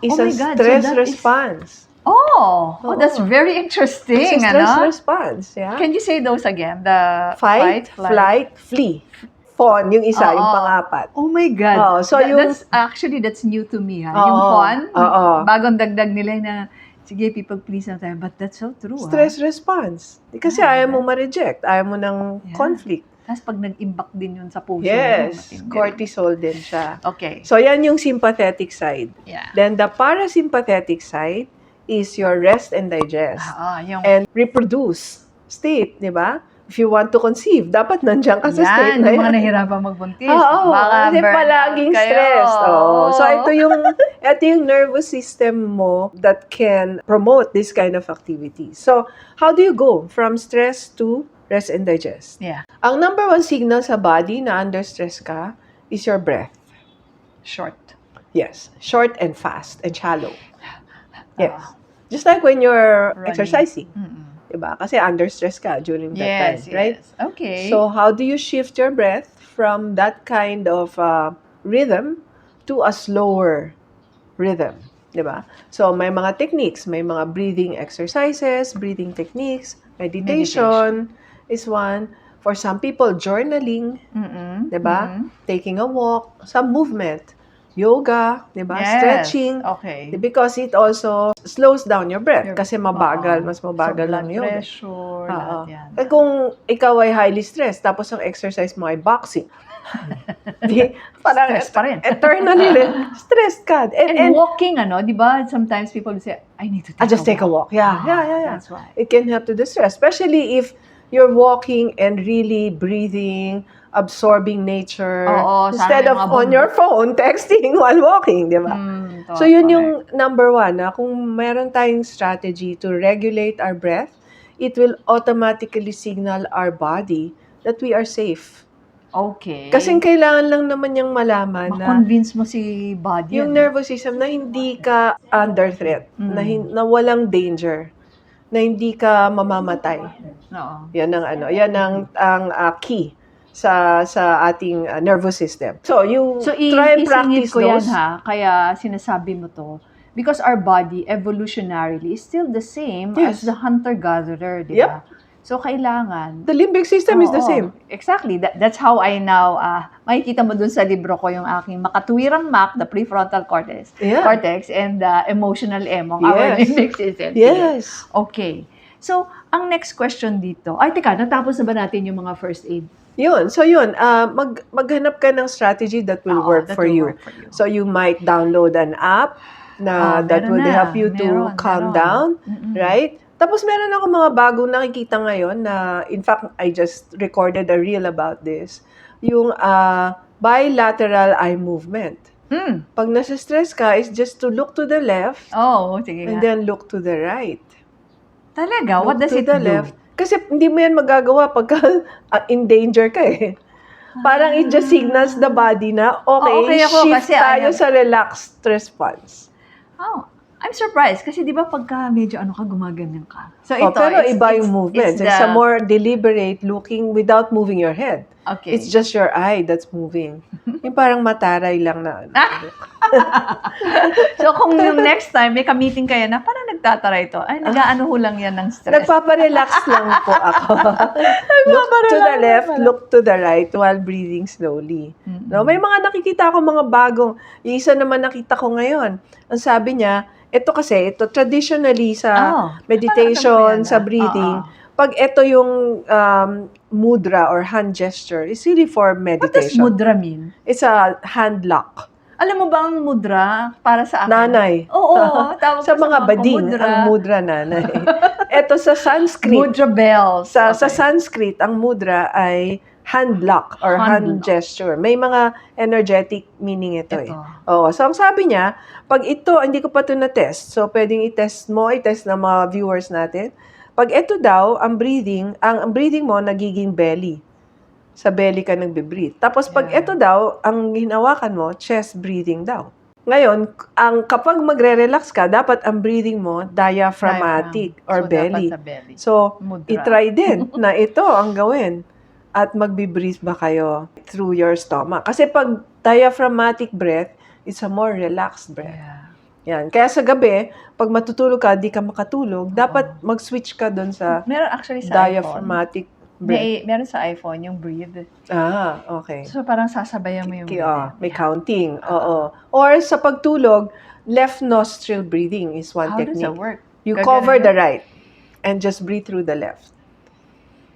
Is Oh a my God, so stress that is- response. That's very interesting, It's a stress ano? response, yeah? Can you say those again? The Fight, flight, flee. Fawn, yung isa, yung pang-apat. Oh my God. So yung- That's new to me, ha? Yung fawn, bagong dagdag nila na, sige, people please na tayo. But that's so true, Stress response. Kasi ayaw mo ma-reject. Ayaw mo ng conflict. Tapos pag nag-impact din yun sa puso. Yes, matindi. cortisol din siya. Okay. So, yan yung sympathetic side. Yeah. Then, the parasympathetic side is your rest and digest. Yung And reproduce state, di ba? If you want to conceive, dapat nandiyan ka sa state na yung mga yan. nahirapan magbuntis. Oo, Baka kasi burnout palaging kayo. stressed. So, ito yung nervous system mo that can promote this kind of activity. So, how do you go from stress to rest and digest? Yeah. Ang number one signal sa body na under stress ka is your breath. Short. Yes. Short and fast and shallow. Yes. Just like when you're Running. exercising. Diba? Kasi under stress ka during that time, right? Yes. Okay. So, how do you shift your breath from that kind of rhythm to a slower rhythm? Diba? So, may mga techniques. May mga breathing exercises, breathing techniques, meditation is one. For some people, journaling, diba? Taking a walk, some movement. Yoga, diba? Yes. Stretching. Okay. Because it also slows down your breath kasi mabagal, mas mabagal so, lang blood yoga. pressure, lahat yan. Eh kung ikaw ay highly stressed, tapos ang exercise mo ay boxing, di, parang Stress pa rin. eternally stressed ka. And walking, di ba? Sometimes people will say, I need to take just take a walk. Yeah. That's why. It can help to the stress, especially if you're walking and really breathing, absorbing nature, Oo, instead sana of yung mga on your phone, texting while walking, di ba? So, yun yung number one, kung meron tayong strategy to regulate our breath, it will automatically signal our body that we are safe. Okay. Kasi kailangan lang naman niyang malaman na ma-convince mo si body. yung nervous system na hindi ka under threat, na walang danger, na hindi ka mamamatay. Oo. Yan ang key sa ating nervous system. So, you try and practice ko those. yan kaya sinasabi mo to. Because our body, evolutionarily, is still the same as Yes. the hunter-gatherer, di Yep. ba? So, kailangan. The limbic system is the Oo, same. Exactly. That's how I now, makikita mo dun sa libro ko yung aking makatuwirang map, the prefrontal cortex, Yeah. and the emotional emong, our Yes. limbic system. Yes. Okay. So, ang next question dito, teka, natapos na ba natin yung mga first aid? Yun. So, maghanap ka ng strategy that will work that for will you. work for you. So, you might download an app that meron would na. help you to Meron. calm down, right? Tapos meron ako mga bagong nakikita ngayon na, in fact, I just recorded a reel about this. Yung bilateral eye movement. Pag nasa-stress ka, is just to look to the left Oh, sige and nga. then look to the right. Talaga? What Look does to it the do? left. Kasi hindi mo yan magagawa pagka in danger ka eh. Parang it just signals the body na, okay, okay ako shift kasi I tayo have- sa relaxed response. Oh, I'm surprised kasi di ba pagka medyo gumaganyan ka. So ito, Pero it's, iba it's, yung movement. It's a more deliberate looking without moving your head. Okay. It's just your eye that's moving. Yung parang mataray lang na. So kung yung next time may ka-meeting kayo na parang nagtataray to, ay nag-aano ho lang yan ng stress. Nagpaparelax lang po ako. Look to the left, look to the right while breathing slowly. No, may mga nakikita ako mga bagong. Yung isa naman nakita ko ngayon. Ang sabi niya, ito traditionally sa meditation, Nakakatawa yan, sa breathing, pag ito yung mudra or hand gesture, it's really for What does meditation. mudra mean? It's a hand lock. Alam mo ba ang mudra para sa akin? Nanay. Oo, tawag Sa ko mga ko bading, ang mudra nanay. Ito sa Sanskrit. Mudra bells. Sa Okay. Sanskrit, ang mudra ay hand lock or hand Hand lock. gesture. May mga energetic meaning ito eh. Ito. Oo. So, ang sabi niya, pag ito, hindi ko pa ito na-test. So, pwedeng i-test ng mga viewers natin. Pag ito daw, ang breathing mo nagiging belly. Sa belly ka nagbe-breathe. Tapos, pag ito daw, ang hinawakan mo, chest breathing daw. Ngayon, kapag magre-relax ka, dapat ang breathing mo diaphragmatic or So, belly. dapat sa belly. So, Mudra. i-try din na ito ang gawin. At magbe-breathe ba kayo through your stomach? Kasi pag diaphragmatic breath, it's a more relaxed breath. Yeah. Yan. Kaya sa gabi, pag matutulog ka, di ka makatulog, dapat mag-switch ka doon sa Meron actually sa diaphragmatic breath. Meron sa iPhone yung breathe. Okay. So parang sasabayan mo yung May counting. Oo. Or sa pagtulog, left nostril breathing is one How does technique. that work? You Gaganon cover yun? the right and just breathe through the left.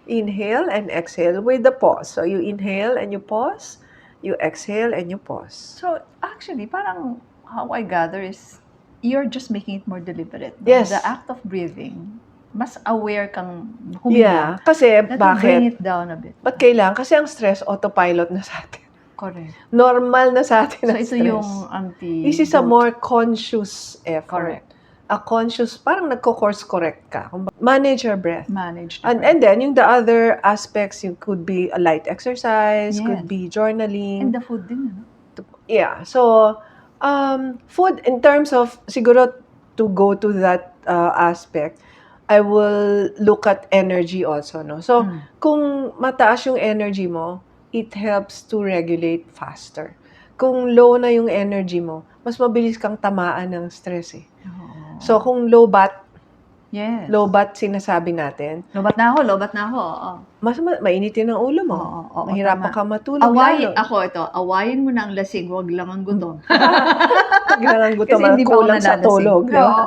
Inhale and exhale with the pause. So you inhale and you pause. You exhale and you pause. So actually, parang how I gather is you're just making it more deliberate. No? Yes. The act of breathing, mas aware kang Yeah. huminga. Kasi That will bring bakit? it down a bit. Ba't kailangan? Kasi ang stress, autopilot na sa atin. Correct. Normal na sa atin So ang ito stress. yung anti. This is a more conscious effort. Correct. A conscious, parang nagko-course correct ka. Manage your breath. Managed. And then, yung the other aspects, you could be a light exercise, Yes. could be journaling. And the food din, ano? Yeah. So, food, in terms of, siguro, to go to that aspect, I will look at energy also, no? So, kung mataas yung energy mo, it helps to regulate faster. Kung low na yung energy mo, mas mabilis kang tamaan ng stress eh. So, kung low bat Yes. sinasabi natin, Lobat na ako. Oo. mas mainitin ang ulo mo. Oo, Mahirapan tama. ka matulog Awayin, lalo. awayin mo na ang lasing, wag lang ang gutom. Kailangan gutom, Kasi hindi pa ako kulang sa nalalasing. tulog. di ba? Oo.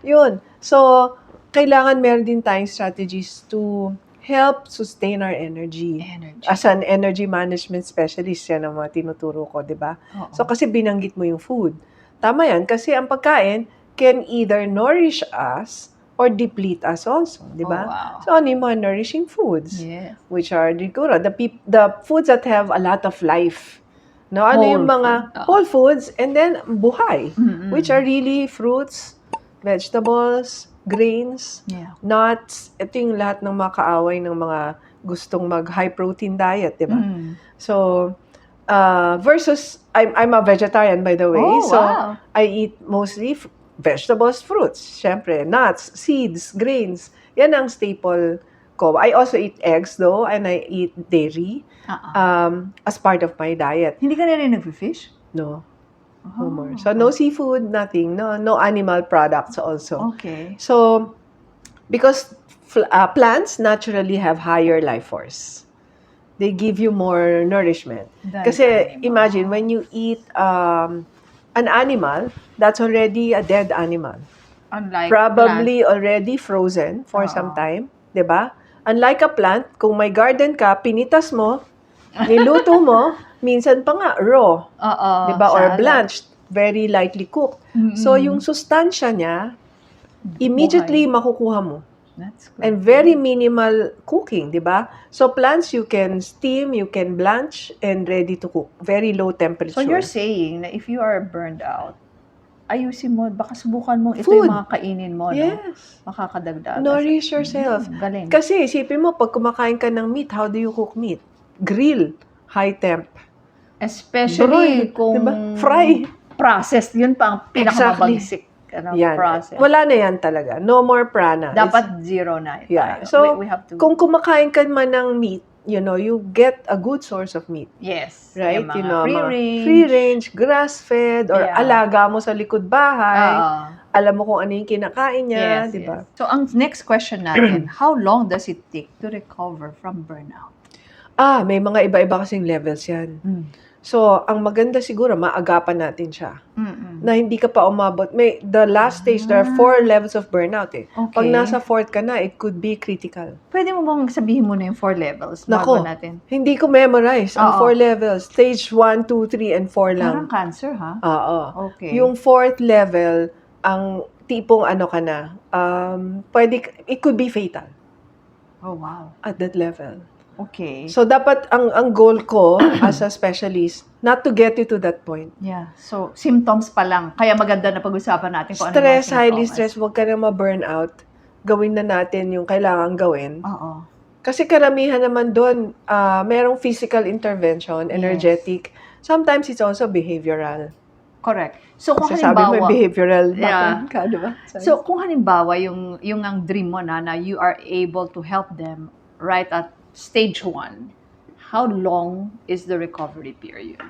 Yun. So, kailangan meron din tayong strategies to help sustain our energy. As an energy management specialist, yan ang mga tinuturo ko, di ba? Oo. So, kasi binanggit mo yung food. Tama yan, kasi ang pagkain can either nourish us or deplete us also, di ba? Oh, wow. So, ano yung mga nourishing foods? Yes. Which are siguro the foods that have a lot of life. No, ano Whole yung mga food. whole foods and then buhay, Mm-mm. which are really fruits, vegetables, grains, Yeah. nuts. Ito yung lahat ng mga kaaway ng mga gustong mag high protein diet, di ba? Mm. So, versus I'm a vegetarian by the way. Oh, So, wow. I eat mostly vegetables, fruits, syempre, nuts, seeds, grains. Yan ang staple ko. I also eat eggs though, and I eat dairy as part of my diet. Hindi ka na rin nag-fish? No, no more. So, no seafood, nothing. No animal products also. Okay. So, because plants naturally have higher life force. They give you more nourishment. Kasi imagine, when you eat an animal, that's already a dead animal. Unlike Probably already frozen for some time. 'Di ba? Unlike a plant, kung may garden ka, pinitas mo, niluto mo, minsan pa nga raw. Oo. 'Di ba? Or salad. blanched, very lightly cooked. So, yung sustansya niya, immediately makukuha mo. That's good. And very minimal cooking, di ba? So plants you can steam, you can blanch, and ready to cook. Very low temperature. So you're saying na if you are burned out, ayusin mo, baka subukan mo ito Food. yung mga kainin mo, no? Yes. Makakadagdag. Nourish yourself. Galing. Kasi isipin mo, pag kumakain ka ng meat, how do you cook meat? Grill, high temp. Especially Broil, kung diba? Fry. processed, yun pa ang pinakamabagsik Yan. process. Wala na yan talaga. No more prana. Dapat zero na tayo. Yeah. So, we have to... kung kumakain ka man ng meat, you know, you get a good source of meat. yes. Right? Yung mga You know, free mga range. free range, grass-fed, or Yeah. alaga mo sa likod bahay. Oo. Alam mo kung ano yung kinakain niya, Yes, di ba? yes. So, ang next question natin, how long does it take to recover from burnout? May mga iba-iba kasing levels yan. So, ang maganda siguro, maagapan natin siya. Na hindi ka pa umabot. The last stage, there are 4 levels of burnout eh. Pag Okay. nasa 4th ka na, it could be critical. Pwede mo bang sabihin mo na yung 4 levels Nako, bago natin? hindi ko memorize ang Oo. 4 levels. Stage 1, 2, 3, and 4 Parang lang. cancer, ha? Oo. Okay. Yung 4th level, ang tipong ano ka na, it could be fatal Oh, wow. at that level. Okay. So, dapat ang goal ko as a specialist, not to get you to that point. Yeah. So, symptoms pa lang. Kaya maganda na pag-usapan natin kung ano Stress, yung mga highly symptoms. stress, huwag ka na ma-burnout. Gawin na natin yung kailangan gawin. Oo. Kasi karamihan naman doon, merong physical intervention, energetic. Sometimes it's also behavioral. Correct. So, kung Kasi sabi mo, halimbawa, behavioral Yeah. background ka, di ba? so kung halimbawa yung ang dream mo na you are able to help them right at stage 1, how long is the recovery period?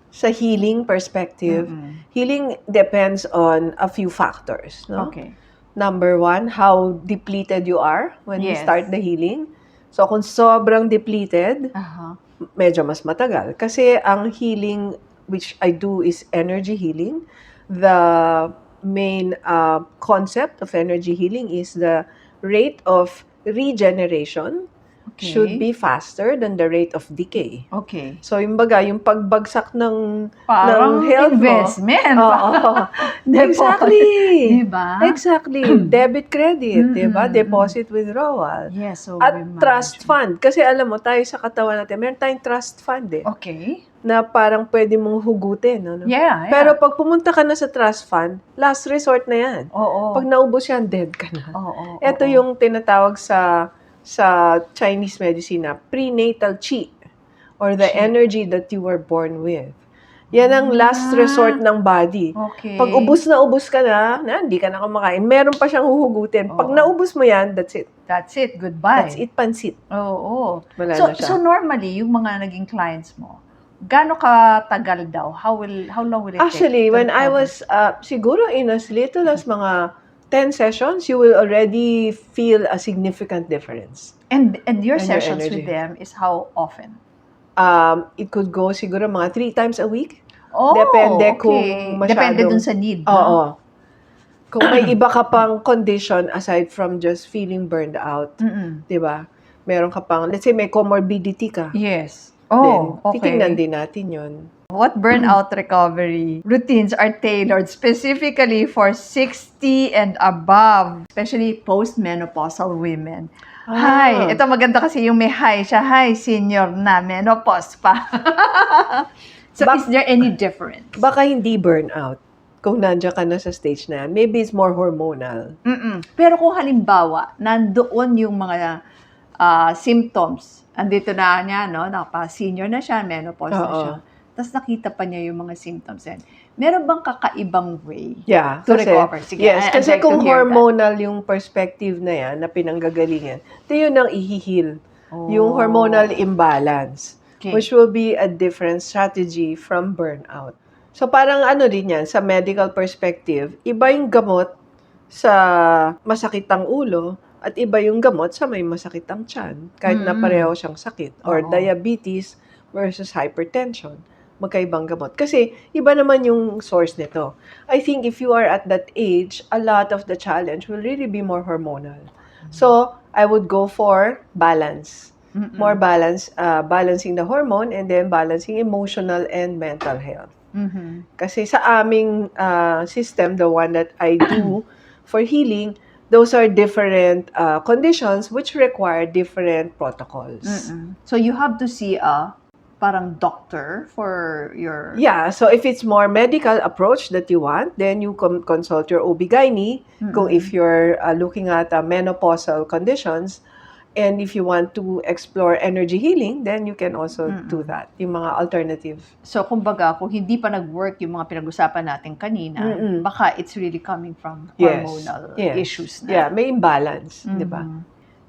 Sa healing perspective, healing depends on a few factors. No? Okay. Number 1, how depleted you are when you Yes. start the healing. So, kung sobrang depleted, Aha. medyo mas matagal. Kasi ang healing, which I do, is energy healing. The main concept of energy healing is the rate of regeneration Okay. should be faster than the rate of decay. Okay. So, yung pagbagsak ng Parang health mo. investment. Oo. Deposit. Exactly. Diba? Exactly. Debit credit, diba? Deposit withdrawal. Yes. So At we trust manage. fund. Kasi alam mo, tayo sa katawan natin, meron tayong trust fund eh. Okay. Na parang pwede mong hugutin. Ano? Yeah. Pero pag pumunta ka na sa trust fund, last resort na yan. Oo. Pag naubos yan, dead ka na. Oo. Ito yung tinatawag sa Chinese medicine na prenatal qi, or the energy that you were born with. Yan ang last resort ng body. Okay. Pag ubos ka na, hindi ka na kumakain, meron pa siyang huhugutin. Pag Oo. naubos mo yan, that's it. That's it. Goodbye. That's it, pansit. Oo. Wala So, na siya. so normally, yung mga naging clients mo, gaano katagal daw? How long will it Actually, take? to when I recover? was, siguro in as little as mga 10 sessions, you will already feel a significant difference. And and your your sessions energy. with them is how often? It could go siguro mga 3 times a week. Oh, Depende okay. kung masyadong- Depende dun sa need. no? Oo. Kung may iba ka pang condition aside from just feeling burned out, Mm-mm. 'di ba? Meron ka pang, let's say may comorbidity ka. Yes. Then, Oh, okay. titingnan din natin 'yon. What burnout recovery routines are tailored specifically for 60 and above, especially postmenopausal women? Hi, ito maganda kasi yung may hi siya. Hi, senior na, menopause pa. So, is there any difference? Baka hindi burnout kung nandiyan ka na sa stage na yan. Maybe it's more hormonal. Pero kung halimbawa, nandoon yung mga symptoms, andito na niya, no? Senior na siya, menopause na Oo. siya. Tapos nakita pa niya yung mga symptoms. And meron bang kakaibang way? Yeah. To recover. Sige, yes, I'd kasi like to kung hear that. hormonal yung perspective na yan, na pinanggagalingan, ito yun ang ihihil. Yung Oh. hormonal imbalance. Okay. Which will be a different strategy from burnout. So parang ano rin yan, sa medical perspective, iba yung gamot sa masakit ang ulo at iba yung gamot sa may masakit ang tiyan. Kahit na pareho siyang sakit. Or Oo. diabetes versus hypertension. Magkaibang gamot. Kasi iba naman yung source nito. I think if you are at that age, a lot of the challenge will really be more hormonal. So, I would go for balance. More balance, balancing the hormone and then balancing emotional and mental health. Kasi sa aming system, the one that I do for healing, those are different conditions which require different protocols. So you have to see a parang doctor for your... Yeah, so if it's more medical approach that you want, then you consult your OB-GYN. Kung if you're looking at menopausal conditions, and if you want to explore energy healing, then you can also do that, yung mga alternative. So, kumbaga, kung hindi pa nag-work yung mga pinag-usapan natin kanina, baka it's really coming from hormonal issues na. Yeah, may imbalance, di ba?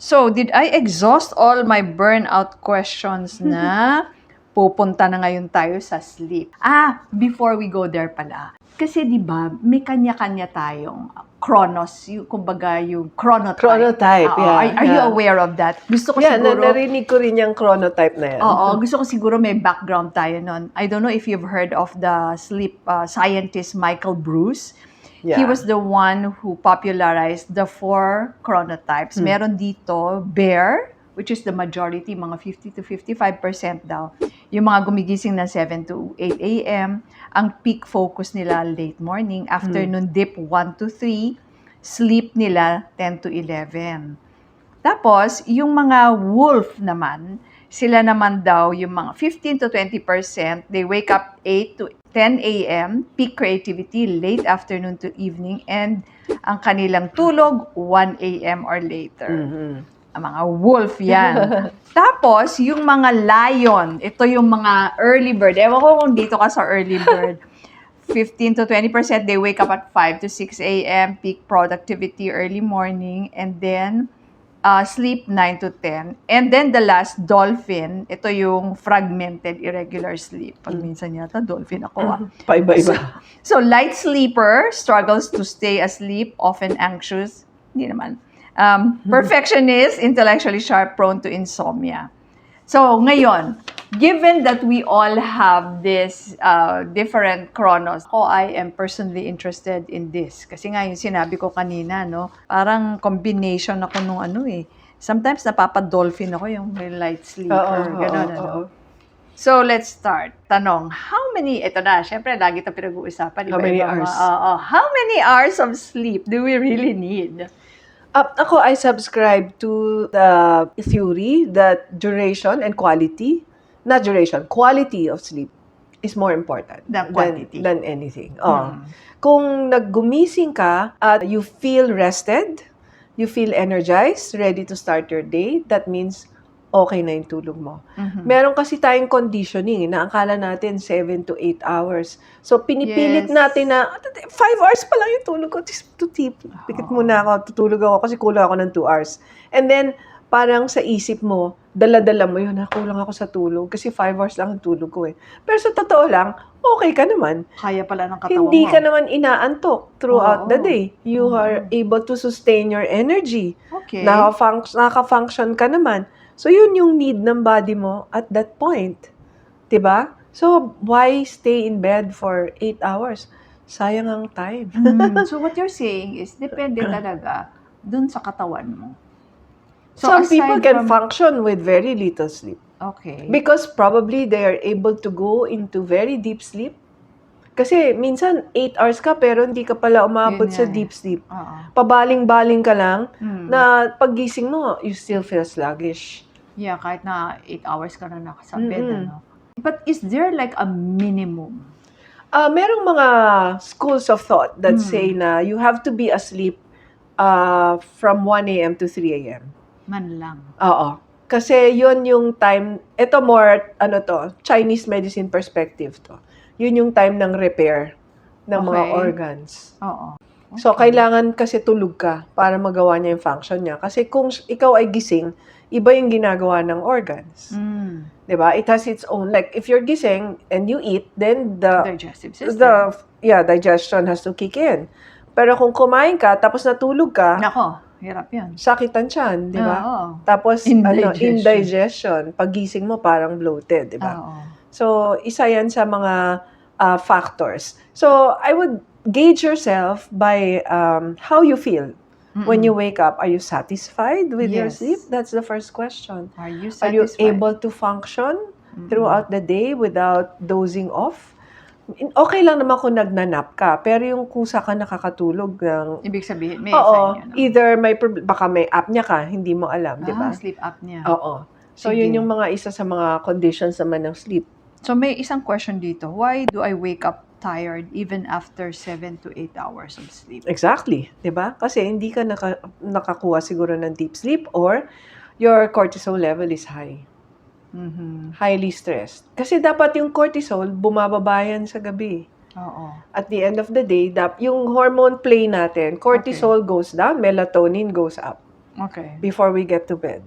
So, did I exhaust all my burnout questions na? Pupunta na ngayon tayo sa sleep. Before we go there pala. Kasi di ba, may kanya-kanya tayong chronos, kumbaga yung chronotype. Chronotype, Are you aware of that? Gusto ko siguro... narinig ko rin yung chronotype na yan. Oo, gusto ko siguro may background tayo nun. I don't know if you've heard of the sleep scientist Michael Breus. Yeah. He was the one who popularized the 4 chronotypes. Meron dito, bear, which is the majority, mga 50 to 55% daw. Yung mga gumigising na 7 to 8 a.m., ang peak focus nila late morning, afternoon dip 1 to 3, sleep nila 10 to 11. Tapos, yung mga wolf naman, sila naman daw, yung mga 15 to 20%, they wake up 8 to 10 a.m., peak creativity, late afternoon to evening, and ang kanilang tulog, 1 a.m. or later. Ang mga wolf yan. Tapos, yung mga lion, ito yung mga early bird. Ewan ko kung dito ka sa early bird. 15 to 20%, they wake up at 5 to 6 a.m., peak productivity early morning, and then sleep 9 to 10. And then the last, dolphin, ito yung fragmented irregular sleep. Pag minsan yata, dolphin ako. Paiba-iba. So, light sleeper, struggles to stay asleep, often anxious. Hindi naman. Perfectionist, intellectually sharp, prone to insomnia. So, ngayon, given that we all have this different chronos, I am personally interested in this. Kasi nga yung sinabi ko kanina, no? Parang combination ako nung Sometimes napapa-dolphin ako yung may light sleeper. Ganon. So, let's start. Tanong, ito na, syempre, lagi ito pinag-uusapan. How many hours? How many hours of sleep do we really need? Ako, I subscribe to the theory that duration and quality, not duration, quality of sleep is more important than quantity. Than anything. Kung naggumising ka at you feel rested, you feel energized, ready to start your day, that means okay na yung tulog mo. Meron kasi tayong conditioning na akala natin 7 to 8 hours. So, pinipilit natin na 5 hours pa lang yung tulog ko. Pikit muna ako, tutulog ako kasi kulang ako ng 2 hours. And then, parang sa isip mo, dala-dala mo yun, kulang ako sa tulog kasi 5 hours lang ang tulog ko Pero sa totoo lang, okay ka naman. Kaya pala ng katawan mo. Hindi ka naman inaantok throughout the day. You are able to sustain your energy. Okay. Naka-function ka naman. So, yun yung need ng body mo at that point. Diba? So, why stay in bed for 8 hours? Sayang ang time. So, what you're saying is, depende talaga dun sa katawan mo. So, some people can function with very little sleep. Okay. Because probably they are able to go into very deep sleep. Kasi minsan 8 hours ka pero hindi ka pala umabot sa deep sleep. Pabaling-baling ka lang na paggising mo, you still feel sluggish. Yeah, kahit na 8 hours ka na nasa bed. But is there like a minimum? Merong mga schools of thought that say na you have to be asleep from 1 a.m. to 3 a.m. Man lang. Oo. Kasi yun yung time, ito more, Chinese medicine perspective to. Yun yung time ng repair ng mga organs. Oo. Okay. So, kailangan kasi tulog ka para magawa niya yung function niya. Kasi kung ikaw ay gising, iba yung ginagawa ng organs. Diba? It has its own, like, if you're gising and you eat, then the digestive system. Digestion has to kick in. Pero kung kumain ka, tapos natulog ka, nako, hirap yan. Sakitan tiyan, di ba? Tapos, indigestion. Paggising mo, parang bloated, di ba? So, isa yan sa mga factors. So, I would gauge yourself by how you feel. When you wake up, are you satisfied with your sleep? That's the first question. Are you satisfied? Are you able to function throughout the day without dozing off? Okay lang naman kung nagnanap ka, pero yung kusa ka nakakatulog ng... Ibig sabihin, may Oo, sign yun. either baka may apnea ka, hindi mo alam, di ba? Sleep apnea. Oo. So, Sige. yun yung mga isa sa mga conditions naman ng sleep. So may isang question dito. Why do I wake up tired even after 7 to 8 hours of sleep? Exactly, di ba? Kasi hindi ka nakakuha siguro ng deep sleep or your cortisol level is high. Highly stressed. Kasi dapat yung cortisol, bumababa yan sa gabi. Oo. At the end of the day, yung hormone play natin, cortisol goes down, melatonin goes up Okay. before we get to bed.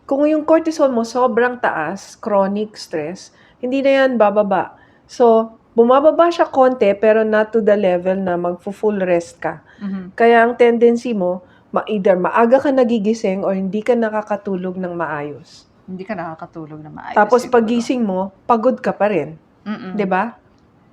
Kung yung cortisol mo sobrang taas, chronic stress, hindi na yan bababa. So, bumababa siya konti pero not to the level na magfu-full rest ka. Kaya ang tendency mo, either maaga ka nagigising or hindi ka nakakatulog ng maayos. Hindi ka nakakatulog na maayos. Tapos siguro. pagising mo, pagod ka pa rin. 'Di ba?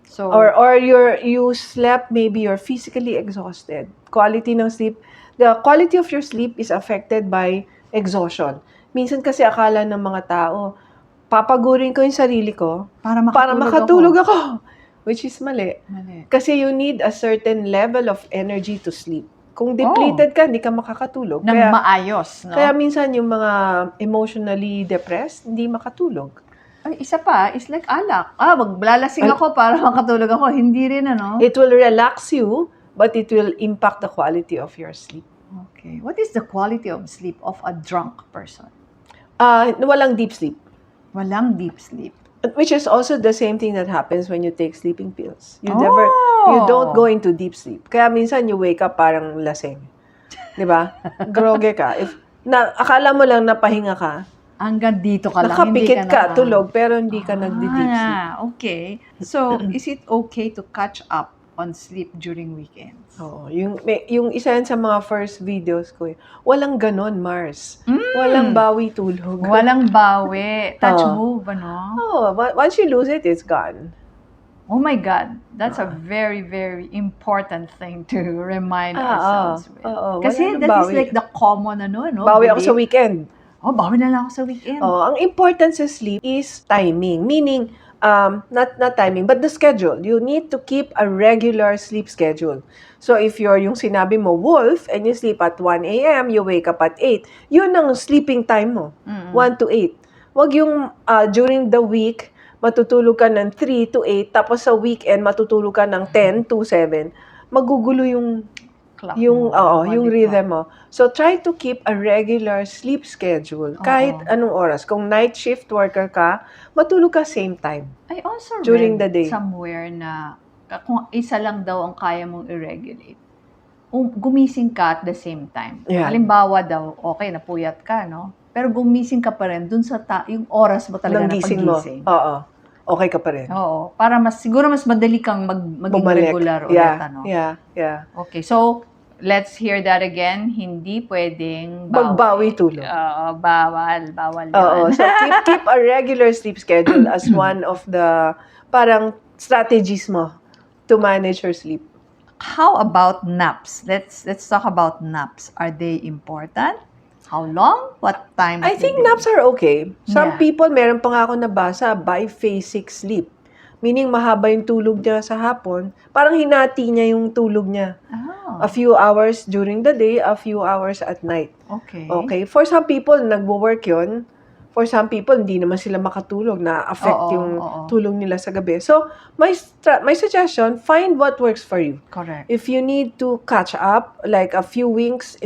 So, Or you slept, maybe you're physically exhausted. Quality ng sleep, the quality of your sleep is affected by exhaustion. Minsan kasi akala ng mga tao, papagurin ko yung sarili ko para makatulog ako. Which is mali. Mali. Kasi you need a certain level of energy to sleep. Kung depleted ka, hindi ka makakatulog. Nang maayos, no? Kaya minsan yung mga emotionally depressed, hindi makatulog. Ay, isa pa, is like alak. Maglalasing ako para makatulog ako. Hindi rin, ano? It will relax you, but it will impact the quality of your sleep. Okay. What is the quality of sleep of a drunk person? Walang deep sleep. Walang deep sleep. Which is also the same thing that happens when you take sleeping pills. You Oh! don't go into deep sleep. Kaya minsan you wake up parang lasing. 'Di ba? Groge ka. Akala mo lang napahinga ka, Hanggang dito ka lang. nakapikit hindi ka, tulog, pero hindi ka nagdi-deep sleep. Okay. So, is it okay to catch up on sleep during weekends? Oo, yung isa yan sa mga first videos ko. Walang ganon, Mars. Walang bawi tulog. Walang bawi. Touch Oo. move, ano? Oh, once you lose it, it's gone. Oh my God. That's a very, very important thing to remind ourselves with. Oo, Kasi wala nang that is bawi. like the common, ano? Bawi ako sa belief. weekend. Bawi na lang ako sa weekend. Ang important sa sleep is timing. Meaning, not timing, but the schedule. You need to keep a regular sleep schedule. So, if you're yung sinabi mo, wolf, and you sleep at 1 a.m., you wake up at 8, yun ang sleeping time mo, 1 to 8. Wag yung during the week, matutulog ka ng 3 to 8, tapos sa weekend, matutulog ka ng 10 to 7. Magugulo yung Clock yung mo, yung body rhythm mo. So try to keep a regular sleep schedule kahit anong oras. Kung night shift worker ka, matulog ka same time. I also During read the day. somewhere na kung isa lang daw ang kaya mong i-regulate, gumising ka at the same time. Yeah. Halimbawa daw, okay, napuyat ka, no? Pero gumising ka pa rin dun sa yung oras mo talaga Nang na gising mo. paggising. Oo. Okay ka pa rin. Oo. Para siguro mas madali kang maging Bumalik. regular ulit, ano? Yeah. Okay, so, let's hear that again. Hindi pwedeng Magbawi tulog. Bawal Oo. yun. So keep a regular sleep schedule as one of the parang strategies mo to manage your sleep. How about naps? Let's talk about naps. Are they important? How long? What time? I of the think day? naps are okay. Some Yeah. people, meron pa nga ako nabasa, biphasic sleep. Meaning, mahaba yung tulog niya sa hapon. Parang hinati niya yung tulog niya. Oh, A few hours during the day, a few hours at night. okay. Okay? For some people, nagwo-work yun. For some people, hindi naman sila makatulog. Na-affect Oo, yung oo. tulog nila sa gabi. So, my suggestion, find what works for you. Correct. If you need to catch up, like a few winks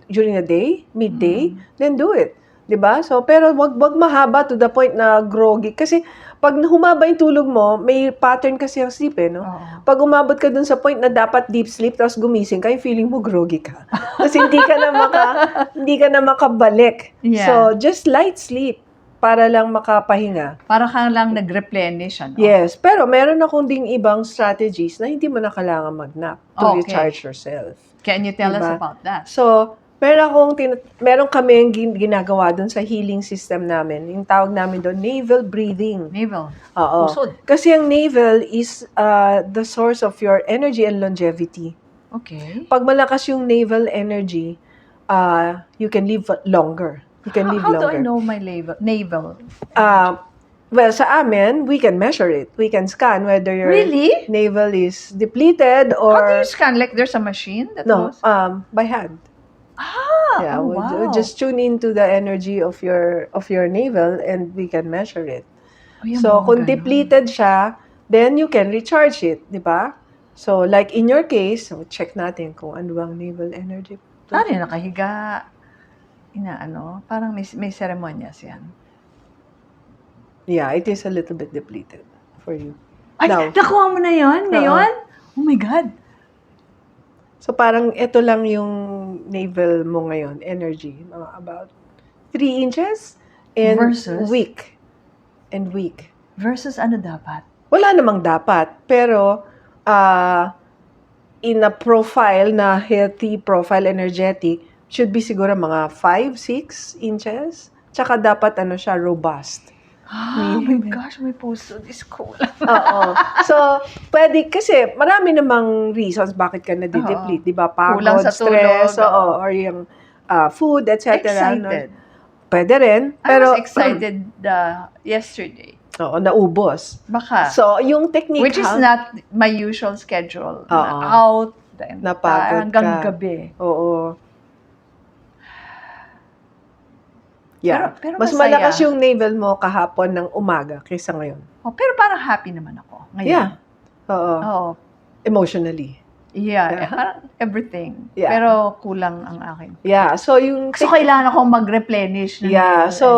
during the day, midday, then do it. 'Di ba? So, pero wag mahaba to the point na groggy. Kasi, pag humaba yung tulog mo, may pattern kasi ang sleep, no? Oo. Pag umabot ka dun sa point na dapat deep sleep, tapos gumising ka, yung feeling mo groggy ka. Kasi hindi ka na makabalik. Yeah. So, just light sleep para lang makapahinga. Para kang lang nag-replenish, ano? Yes, pero meron akong ding ibang strategies na hindi mo na kailangan mag-nap to Okay. recharge yourself. Can you tell us Diba? about that? So, meron kami ginagawa doon sa healing system namin. Yung tawag namin doon, navel breathing. Navel. Oo. Pusod. Kasi ang navel is the source of your energy and longevity. Okay. Pag malakas yung navel energy, you can live longer. You can live How do longer. I know my navel? Uh, Well, sa amin, we can measure it. We can scan whether your Really? navel is depleted How do or you scan? Like there's a machine that no, goes? by hand. Ah, Yeah, oh, we'll wow. just tune into the energy of your navel and we can measure it. Oh, yung So, mga kung ganun. depleted siya, then you can recharge it, di ba? So, like in your case, so check natin kung ano bang navel energy. Ano yun, nakahiga? Parang may seremonyas yan. Yeah, it is a little bit depleted for you. Ay, Now, nakuha mo na yun ngayon? Oh my God. so parang ito lang yung navel mo ngayon, energy, mga about 3 inches and Versus? weak. And weak. Versus ano dapat? Wala namang dapat, pero in a profile na healthy profile energetic, should be siguro mga 5-6 inches. Tsaka dapat siya robust. Oh my gosh, may puso. This cool. Oo. So, pwede, kasi marami namang reasons bakit ka nadideplete. Di ba? Kulang Pagod, sa stress, tulog, oo, or yung food, etc. Excited. Pwede rin. I Pero, was excited yesterday. oo, naubos. Baka. So, yung technique, Which is not my usual schedule. Oo. Na out, the entire, Napagod hanggang ka. gabi. Oo. Yeah. Pero Mas masaya. malakas yung navel mo kahapon ng umaga kaysa ngayon. Oh, pero parang happy naman ako ngayon. Yeah. Oo. Oo. Emotionally. Yeah. Yeah. Parang everything. Yeah. Pero kulang ang akin. Yeah. So, yung... So, kailangan akong mag-replenish ng Yeah. navel So,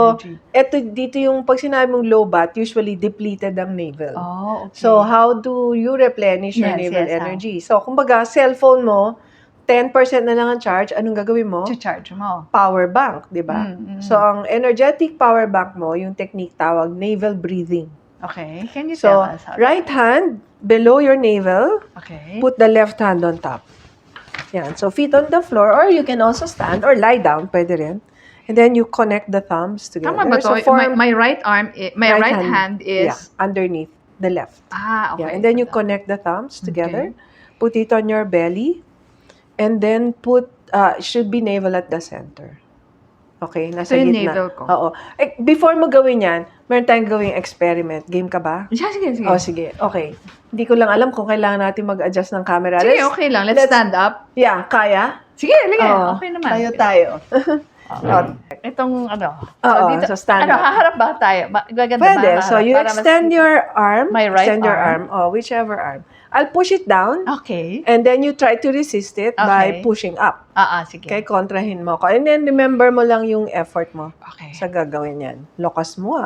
energy. dito yung pag sinabi mong low bat, usually depleted ang navel. Oh, okay. So, how do you replenish your Yes, navel yes, energy? So, kumbaga, cellphone mo, 10% na lang ang charge, anong gagawin mo? charge mo. Power bank, di ba? Mm. So, ang energetic power bank mo, yung technique tawag navel breathing. Okay. Can you So, tell us how? right hand below your navel, Okay. put the left hand on top. Yan. So, feet on the floor, or you can also stand or lie down, pwede rin. And then you connect the thumbs together. Tama ba to? So, form My right arm, my right hand is... yeah, underneath the left. Ah, okay. Yeah, and then you connect the thumbs together. Okay. Put it on your belly. And then put, should be navel at the center. Okay, nasa So, yung gitna. navel ko. Oo. Before mo gawin yan, meron tayong gawing experiment. Game ka ba? Sige. Oh, sige. Okay. Hindi ko lang alam kung kailangan natin mag-adjust ng camera. Sige, okay lang. Let's stand up. Yeah, kaya? Sige, sige. Oo. Okay naman. Tayo. Itong Oo, so stand up. haharap ba tayo? Gaganda Pwede. ba? So, you Para mas- extend your arm. My right extend your arm. arm. Oh, whichever arm. I'll push it down. Okay. And then you try to resist it by Okay. pushing up. Sige. Okay, kontrahin mo ko. And then remember mo lang yung effort mo Okay. sa gagawin yan. Lakas mo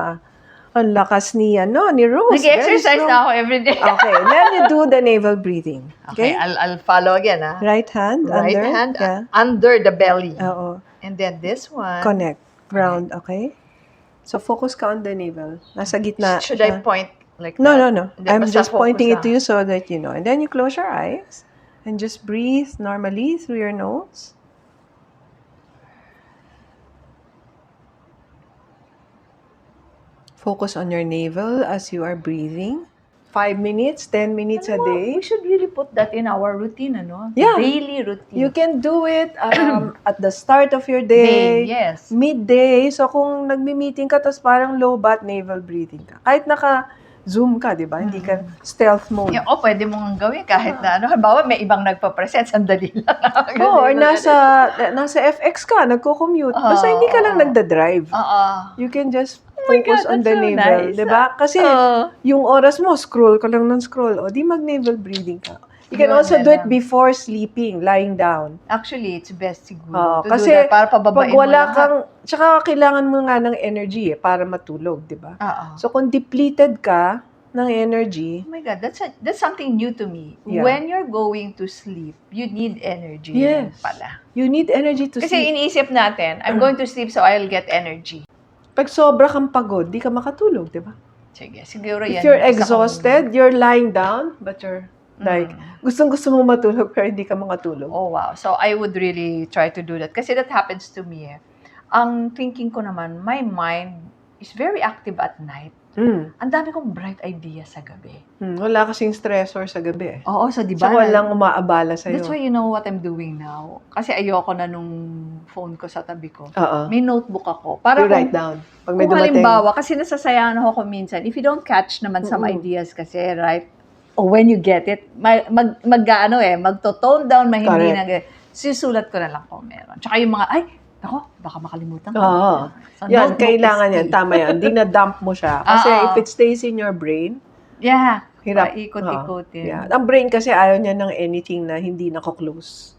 Ang lakas ni Rose. Nag-exercise Very na ako everyday. strong. Okay, then you do the navel breathing. Okay, Okay? I'll follow again. Right hand Right under. hand Yeah. under the belly. Oo. And then this one. Connect. Ground, okay? So focus ka on the navel. Nasa gitna. Should I point like No. that? Hindi, I'm basta just pointing it focus to you so that you know. And then you close your eyes and just breathe normally through your nose. Focus on your navel as you are breathing. 5 minutes, 10 minutes a day. We should really put that in our routine, Yeah. Daily routine. You can do it at the start of your day, yes. midday. So, kung nagmi-meeting ka, tapos parang low bat navel breathing ka. Kahit naka-zoom ka, di ba? Hindi ka stealth mode. Yeah, pwede mong gawin kahit na halimbawa may ibang nagpa-present, sandali lang. Oo, or nasa FX ka, nagko-commute. Basta hindi ka lang nagda-drive. You can just focus on the that's so navel, nice. 'di ba? Kasi yung oras mo, scroll ka lang ng scroll. O di mag-navel breathing ka. You can Yun, also yun do it lang. before sleeping, lying down. Actually, it's best siguro to Kasi do that para pababain pag wala mo lahat. kang, tsaka kailangan mo nga ng energy para matulog, 'di ba? So kung depleted ka ng energy, Oh my God, that's something new to me. Yeah. When you're going to sleep, you need energy Yes. pala. you need energy to Kasi sleep. iniisip natin, I'm going to sleep so I'll get energy. Pag sobra kang pagod, di ka makatulog, 'di ba? Sige, siguro yan. If you're yung isa kong- exhausted, you're lying down, but you're like, gustong-gusto mo matulog pero hindi ka makatulog. Oh, wow. So, I would really try to do that. Kasi that happens to me. Ang thinking ko naman, my mind is very active at night. Ang dami kong bright ideas sa gabi. Wala kasing stressor sa gabi. Oo, so di ba? So, walang umaabala sa'yo. That's why you know what I'm doing now. Kasi ayoko na nung phone ko sa tabi ko. Oo. May notebook ako. Para You write down. Pag may kung dumating. halimbawa, kasi nasasayangan ako minsan, if you don't catch naman some ideas kasi, right? Or when you get it, magto-tone down, hindi Correct. na. Susulat ko na lang kung meron. Tsaka yung mga, baka makalimutan ko. Oo. So, Yan, notebook kailangan is yan. key. Tama yan. Dinadump mo siya. Kasi if it stays in your brain, Yeah. hirap. Ikot-ikotin. Yeah. Ang brain kasi ayaw niya ng anything na hindi nako-close.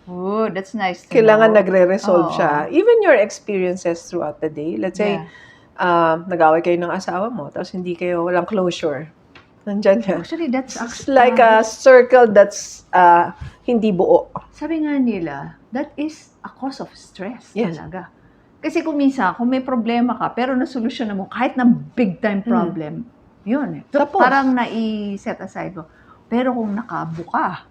Oh, that's nice to Kailangan know. nagre-resolve Oo. siya. Even your experiences throughout the day. Let's say, Yeah. nag-away kayo ng asawa mo, tapos walang closure. Nandyan yan. Actually, that's It's like a circle that's hindi buo. sabi nga nila, that is a cause of stress Yes. talaga. Kasi kung may problema ka, pero nasolusyon mo, kahit na big time problem, yun. Tapos. Parang nai-set aside mo. Pero kung nakabuka,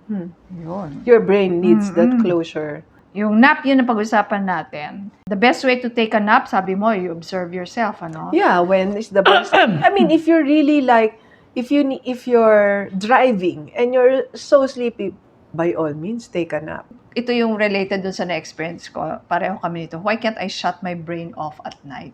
yun. Your brain needs that closure. Yung nap, yun ang pag-usapan natin. The best way to take a nap, sabi mo, you observe yourself, ano? Yeah, when is the best? I mean, if you're really like, if you're driving and you're so sleepy, by all means, take a nap. Ito yung related dun sa na-experience ko. Pareho kami nito. Why can't I shut my brain off at night?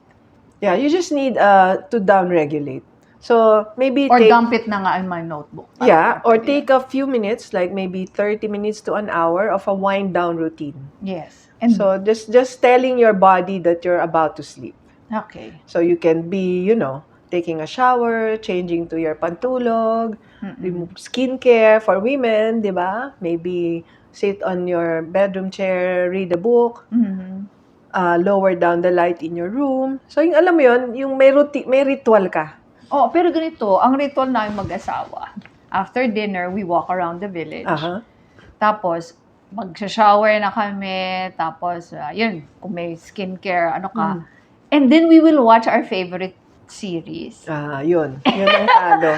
Yeah, you just need to down-regulate. So, maybe Or take, dump it na nga in my notebook. yeah, or Pwede. take a few minutes, like maybe 30 minutes to an hour of a wind-down routine. Yes. And So, just telling your body that you're about to sleep. okay. So, you can be, taking a shower, changing to your pantulog, remove skincare for women, di ba? Maybe sit on your bedroom chair, read a book, lower down the light in your room. So, yung alam mo yun, yung may ritual ka. Oh, pero ganito, ang ritual namin mag-asawa. After dinner, we walk around the village. Aha. Tapos, mag-shower na kami. Tapos, yun, kung may skincare, ano ka. And then, we will watch our favorite series. Yun. Yun ang talo.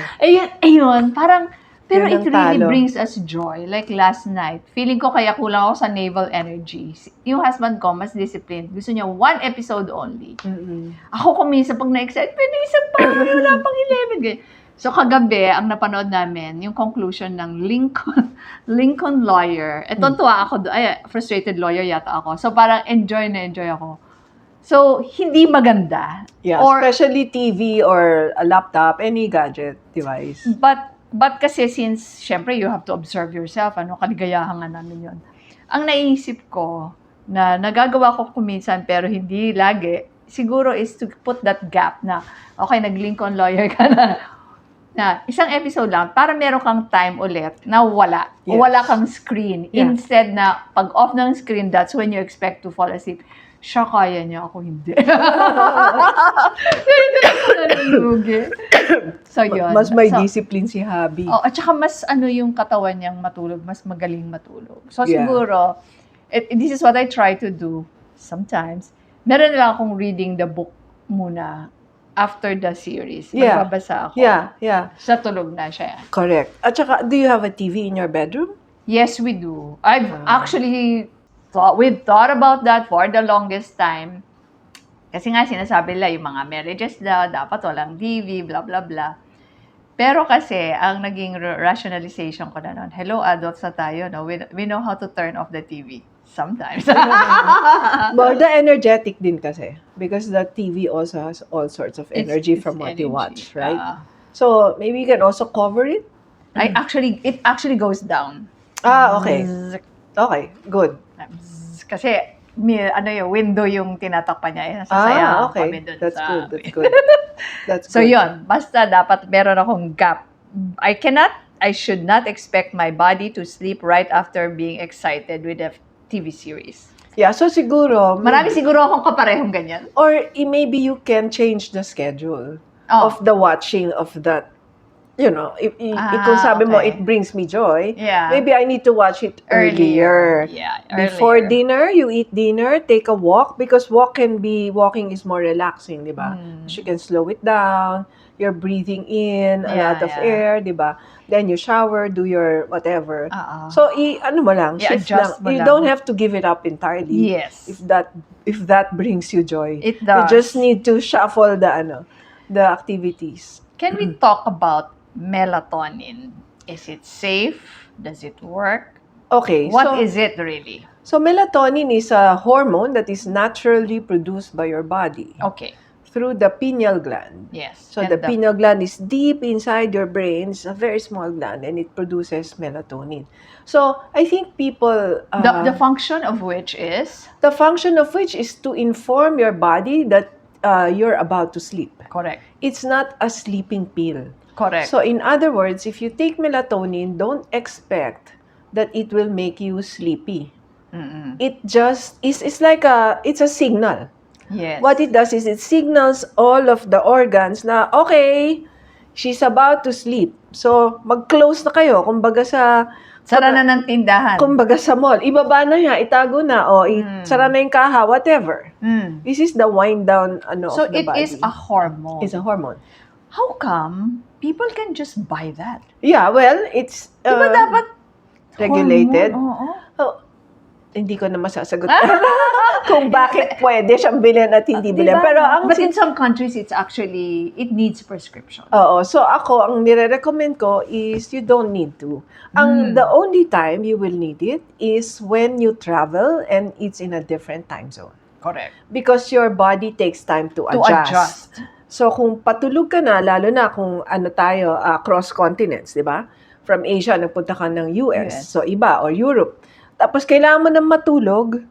Ayun, parang, pero Yun it ang really talo. brings us joy. Like last night, feeling ko kaya kulang ako sa naval energy. Yung husband ko, mas disciplined. Gusto niya 1 episode only. Ako minsan pag na-excite, pwede isa pa, wala pang 11. Ganyan. So kagabi, ang napanood namin, yung conclusion ng Lincoln Lawyer. Ito tuwa ako, frustrated lawyer yata ako. So parang enjoy ako. So, hindi maganda. Yeah, Or, especially TV or a laptop, any gadget device. But kasi since, syempre, you have to observe yourself, kaligayahan nga namin yun. Ang naisip ko, na nagagawa ko kuminsan, pero hindi lagi, siguro is to put that gap na, okay, nag-Lincoln Lawyer ka na isang episode lang, para meron kang time ulit na wala. Yes. Wala kang screen. Yeah. Instead na, pag off ng screen, that's when you expect to fall asleep. Siya kaya niya, ako hindi. Hindi ako nalulugi. So, yun. Mas may So, discipline si Habi. oh, at saka mas yung katawan niyang matulog, mas magaling matulog. So Yeah. siguro, this is what I try to do sometimes. Meron lang akong reading the book muna after the series. Yeah. Magbabasa ako. Yeah. Sa tulog na siya. Correct. At saka, do you have a TV in your bedroom? Yes, we do. I've actually thought about that for the longest time. Kasi nga sinasabi nila, yung mga marriages dapat walang TV, blah, blah, blah. Pero kasi, ang naging rationalization ko na noon, hello, adults na tayo, no? We know how to turn off the TV. Sometimes. Well, the energetic din kasi. Because the TV also has all sorts of energy from what you watch, right? So, maybe you can also cover it? It actually goes down. Okay. Okay, good. Kasi, yung window yung tinatakpan niya. Nasasayahan Okay. kami dun That's sa... good. That's So, good. yun. Basta dapat meron akong gap. I should not expect my body to sleep right after being excited with a TV series. Yeah, so siguro, Marami siguro akong kaparehong ganyan. or maybe you can change the schedule Oh. of the watching of that. You know, if kung sabi mo, okay. it brings me joy, Yeah. maybe I need to watch it earlier. Yeah, Before earlier. dinner, you eat dinner, take a walk, because walking is more relaxing, di ba? You can slow it down, you're breathing in a lot of air, di ba? Then you shower, do your whatever. So, ano mo lang, shift I-adjust lang. mo You lang. don't have to give it up entirely. Yes. If that brings you joy. It You does. just need to shuffle the the activities. Can we talk about melatonin? Is it safe? Does it work? Okay, What is it really? so melatonin is a hormone that is naturally produced by your body Okay. through the pineal gland. Yes. So And the pineal gland is deep inside your brain. It's a very small gland and it produces melatonin. So I think people... the function of which is the function of which is to inform your body that you're about to sleep. correct. It's not a sleeping pill. Correct. So in other words, if you take melatonin, don't expect that it will make you sleepy. It just is it's like it's a signal. yes. What it does is it signals all of the organs na okay, she's about to sleep. So mag-close na kayo kumbaga Sara na ng tindahan. kumbaga sa mall. Ibaba na niya, itago na o sara na yung kaha, whatever. Mm. This is the wind down So of the it body. is a hormone. It's a hormone. How come people can just buy that? Yeah, well, it's Diba dapat regulated. hormone? Oo. Oh, hindi ko na masasagot kung bakit pwede siyang bilhin at hindi bilhin. Diba? Pero ang But in some countries, it needs prescription. Oo, so ako, ang nire-recommend ko is you don't need to. The only time you will need it is when you travel and it's in a different time zone. Correct. Because your body takes time to adjust. So kung patulog ka na, lalo na kung tayo, cross continents, di ba? From Asia, nagpunta ka ng US, so iba, or Europe. Tapos kailangan mo nang matulog,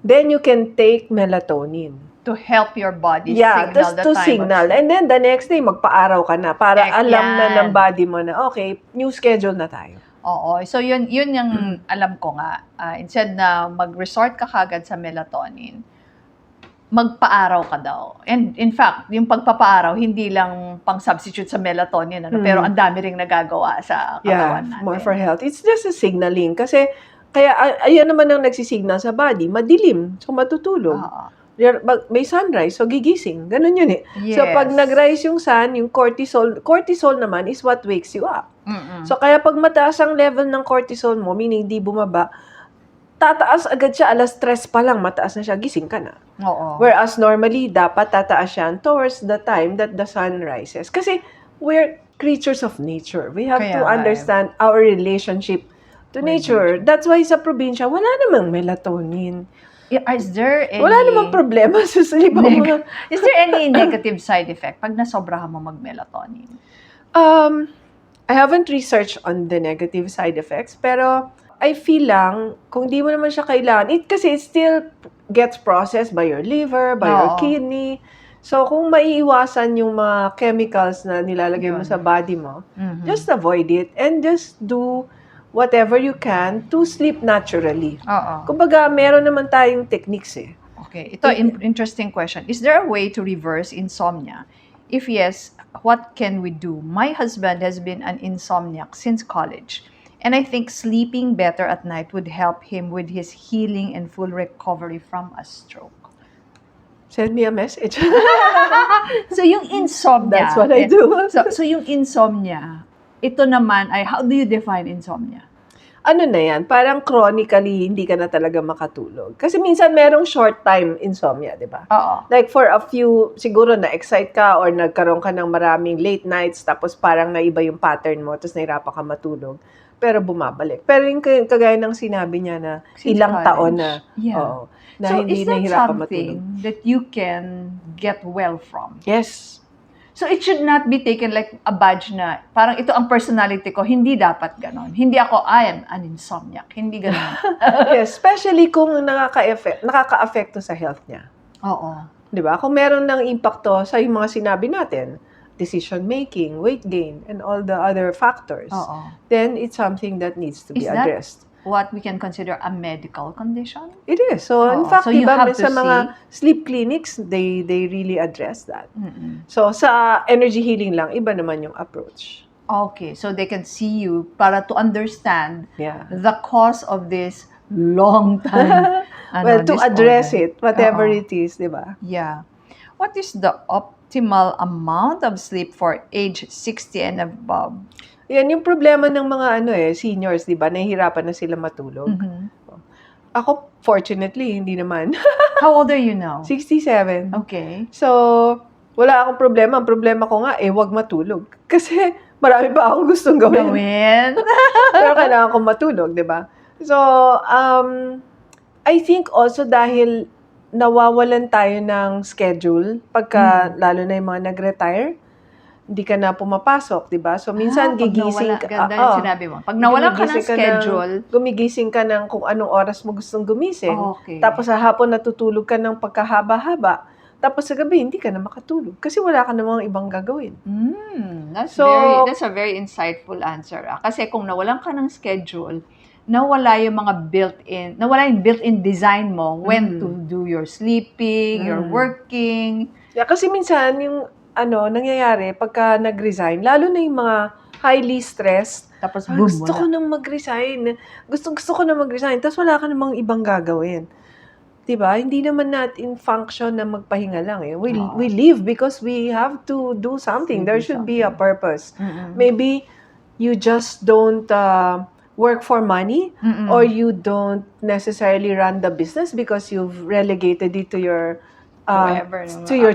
then you can take melatonin. To help your body Yeah, signal just the to time signal. of sleep. And then the next day, magpa-araw ka na para Correct alam na yan. ng body mo na, okay, new schedule na tayo. Oo. So, yun yung alam ko nga. Instead na mag-resort ka kagad sa melatonin, magpa-araw ka daw. And in fact, yung pagpapa-araw, hindi lang pang-substitute sa melatonin, pero ang dami ring nagagawa sa Yeah, katawan natin. more for health. It's just a signaling. Kasi, kaya ayan naman ang nagsisignal sa body, madilim, so matutulog. Oo. May sunrise, so gigising. Ganun yun eh. So, Yes. pag nag-rise yung sun, yung cortisol naman is what wakes you up. Mm-mm. So, kaya pag mataas ang level ng cortisol mo, meaning di bumaba, tataas agad siya, alas 3 pa lang, mataas na siya, gising ka na. Oo. Whereas normally, dapat tataas yan towards the time that the sun rises. Kasi we're creatures of nature. We have Kaya to nga eh. understand our relationship to nature. That's why sa probinsya, wala namang melatonin. Is there any... Wala namang problema sa sleep. Is there any negative side effect pag nasobrahan mo mag-melatonin? I haven't researched on the negative side effects, pero I feel lang, kung di mo naman siya kailangan, kasi it still gets processed by your liver, by your Oo. kidney. So, kung maiiwasan yung mga chemicals na nilalagay mo Yun. sa body mo, Mhm. just avoid it and just do whatever you can to sleep naturally. Oo. Kumbaga, meron naman tayong techniques eh. Okay. Ito, interesting question. Is there a way to reverse insomnia? If yes, what can we do? My husband has been an insomniac since college. And I think sleeping better at night would help him with his healing and full recovery from a stroke. Send me a message. So, yung insomnia. That's what I do. So yung insomnia, ito naman ay, how do you define insomnia? Ano na yan, parang chronically hindi ka na talaga makatulog. Kasi minsan merong short time insomnia, di ba? Oo. Like for a few, siguro na-excite ka or nagkaroon ka ng maraming late nights tapos parang naiba yung pattern mo tapos nahirapan ka matulog. Pero bumabalik. Pero yung kagaya ng sinabi niya na Since ilang college. taon na, Yeah. oo, na So hindi is that nahirapan something matulog. that you can get well from? Yes. So it should not be taken like a badge na parang ito ang personality ko, hindi dapat ganon. Hindi ako, I am an insomniac. Hindi ganon. Yes, especially kung nakaka-affecto sa health niya. Oo. 'Di ba? Kung meron ng impacto sa yung mga sinabi natin, decision making, weight gain, and all the other factors, Oo. then it's something that needs to be Is that addressed. what we can consider a medical condition? It is. So, in Oo. fact, So, you diba, have to sa mga sleep clinics, they really address that. Mm-mm. So, sa energy healing lang, iba naman yung approach. Okay, so they can see you para to understand Yeah. the cause of this long time. Well, to address disorder. it, whatever Oo. it is, di ba? Yeah. What is the optimal amount of sleep for age 60 and above? Yan yung problema ng mga seniors, di ba? Nahihirapan na sila matulog. Mhm. Ako, fortunately, hindi naman. How old are you now? 67. Okay. So, Wala akong problema. Ang problema ko nga, wag matulog. Kasi marami pa akong gustong gawin. Pero kailangan kong matulog, di ba? So, I think also dahil nawawalan tayo ng schedule pagka lalo na yung mga nag-retire, hindi ka na pumapasok, di ba? So, minsan gigising ka. Ganda yung sinabi mo. Pag nawalan ka ng schedule, gumigising ka ng kung anong oras mo gustong gumising. Okay. Tapos sa hapon natutulog ka ng pagkahaba-haba. Tapos sa gabi, hindi ka na makatulog. Kasi wala ka namang ibang gagawin. That's a very insightful answer. Kasi kung nawalan ka ng schedule, nawala yung built-in design mo when to do your sleeping, your working. Yeah, kasi minsan yung nangyayari pagka nag-resign, lalo na yung mga highly stressed, Tapos boom, gusto ko nang mag-resign. Gusto ko nang mag-resign. Tapos wala ka namang ibang gagawin. Diba? Hindi naman natin function na magpahinga lang eh. We live because we have to do something. There should be a purpose. Maybe you just don't work for money or you don't necessarily run the business because you've relegated it to your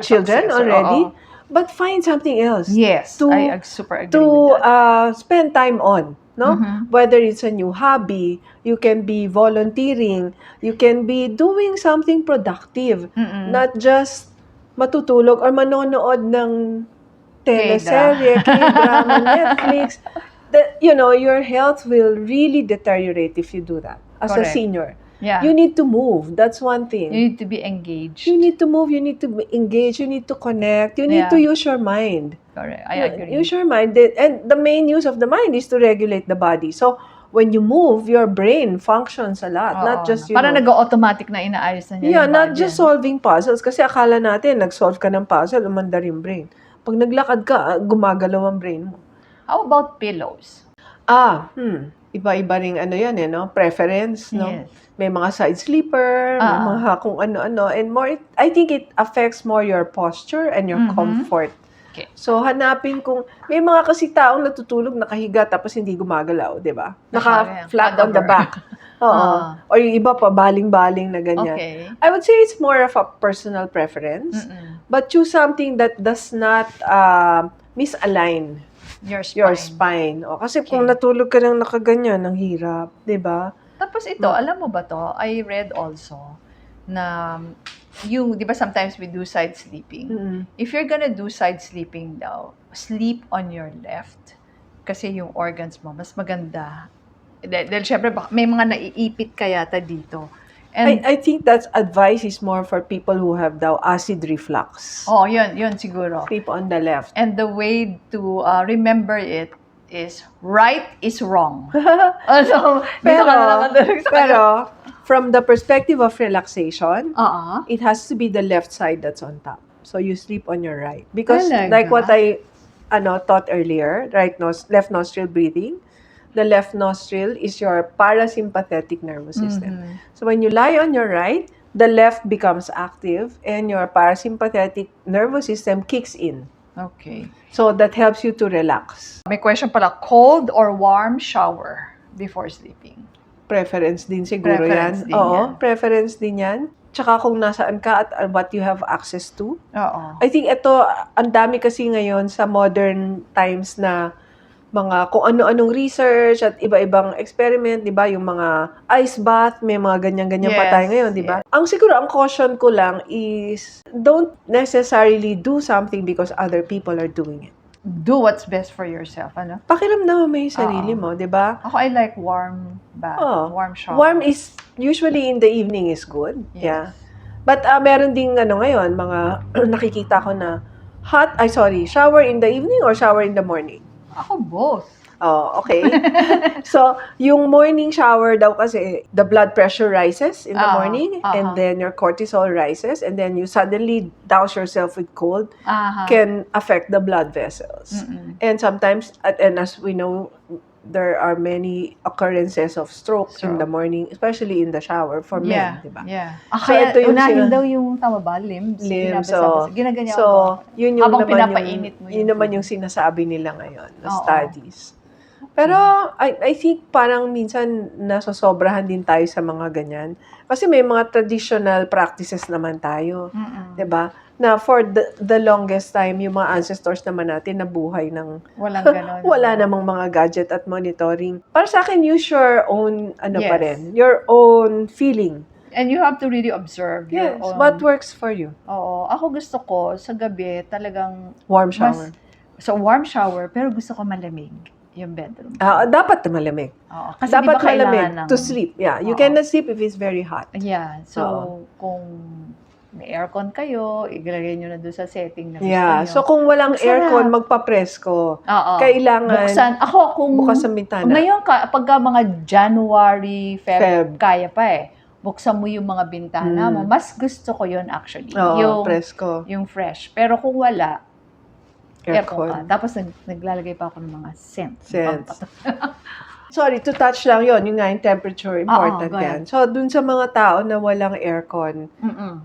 children already. But find something else. Yes, I super agree with that. Spend time on. No? Whether it's a new hobby, you can be volunteering, you can be doing something productive, not just matutulog or manonood ng teleserye, K-drama, Netflix. Your health will really deteriorate if you do that as a senior. Yeah. You need to move. That's one thing. You need to be engaged. You need to move, you need to engage, you need to connect, you need to use your mind. Correct. I agree. Use your mind. And the main use of the mind is to regulate the body. So, when you move, your brain functions a lot. Not just, Parang nag-automatic na inaayos na niya. Yeah, not just solving puzzles. Kasi akala natin, nag-solve ka ng puzzle, umandar yung brain. Pag naglakad ka, gumagalaw ang brain mo. How about pillows? Iba-iba ring yan no? Preference, no? Yes. May mga side sleeper, may mga kung ano-ano. And more, I think it affects more your posture and your comfort. Okay. So, hanapin kung, may mga kasi taong natutulog, nakahiga, tapos hindi gumagalaw, di ba? Naka-flat on the back. Oo. Or yung iba pa, baling-baling na ganyan. Okay. I would say it's more of a personal preference. But choose something that does not misalign your spine. O, kasi kung natulog ka nang nakaganyan, ang hirap, di ba? Tapos ito, alam mo ba to? I read also na di ba sometimes we do side sleeping? If you're gonna do side sleeping daw, sleep on your left. Kasi yung organs mo, mas maganda. Dahil syempre, may mga naiipit ka yata dito. And, I think that advice is more for people who have daw acid reflux. yun siguro. Sleep on the left. And the way to remember it is right is wrong. Pero, from the perspective of relaxation, Uh-uh. it has to be the left side that's on top. So you sleep on your right. Because Talaga? like what I taught earlier, left nostril breathing, the left nostril is your parasympathetic nervous system. Mm-hmm. So when you lie on your right, the left becomes active and your parasympathetic nervous system kicks in. Okay. So that helps you to relax. May question pala, cold or warm shower before sleeping? Preference din siguro Preference yan. din Oo, yan. preference din yan. Tsaka kung nasaan ka at what you have access to. Oo. I think ito, ang dami kasi ngayon sa modern times na mga kung ano-anong research at iba-ibang experiment, di ba? Yung mga ice bath, may mga ganyan-ganyan pa tayo ngayon, di ba? Ang siguro, ang caution ko lang is don't necessarily do something because other people are doing it. Do what's best for yourself, ano? Pakiramdaman mo yung sarili mo, di ba? Ako, I like warm bath, warm shower. Warm is, usually in the evening is good. Yes. Yeah. But meron ding ngayon, mga nakikita ko na shower in the evening or shower in the morning? Ako, both. Oh, okay. So, yung morning shower daw kasi, the blood pressure rises in the morning and then your cortisol rises and then you suddenly douse yourself with cold can affect the blood vessels. And sometimes, and as we know, there are many occurrences of stroke in the morning, especially in the shower for men, di ba? Yeah. So, Kaya ito yung unahin daw yung tama ba? Limbs. Ginaganyan so, ako. yun yung Habang naman pinapainit mo yun naman yung sinasabi nila ngayon, na studies. Pero I think parang minsan nasosobrahan din tayo sa mga ganyan. Kasi may mga traditional practices naman tayo. 'Di ba? Na for the longest time, yung mga ancestors naman natin nabuhay ng Walang ganon. wala namang mga gadget at monitoring. Para sa akin, use your own, pa Yes. rin, your own feeling. And you have to really observe your Yes, own. what works for you? Oo. Ako gusto ko, sa gabi, talagang Warm shower. So, warm shower, pero gusto ko malamig yung bedroom. Dapat na malamig. Oo. Kasi Dapat di ba malamig kailangan ng... to sleep. Yeah, you Oo. cannot sleep if it's very hot. Yeah. So, Oo. kung may aircon kayo, ilalagay nyo na doon sa setting na gusto Yeah, nyo. so kung walang Masarap. aircon, magpa-presko. Oo. Kailangan Buksan. Ako, kung... bukas ang bintana. Ngayon, pagka mga January, Feb, Feb. kaya pa eh. Buksan mo yung mga bintana mo. Mas gusto ko yun actually. Oo, presko. Yung fresh. Pero kung wala, aircon ka. Aircon. Tapos naglalagay pa ako ng mga scents. Scents. Sorry, to touch lang yon yung nga yung temperature, important go ahead. yan. So, dun sa mga tao na walang aircon,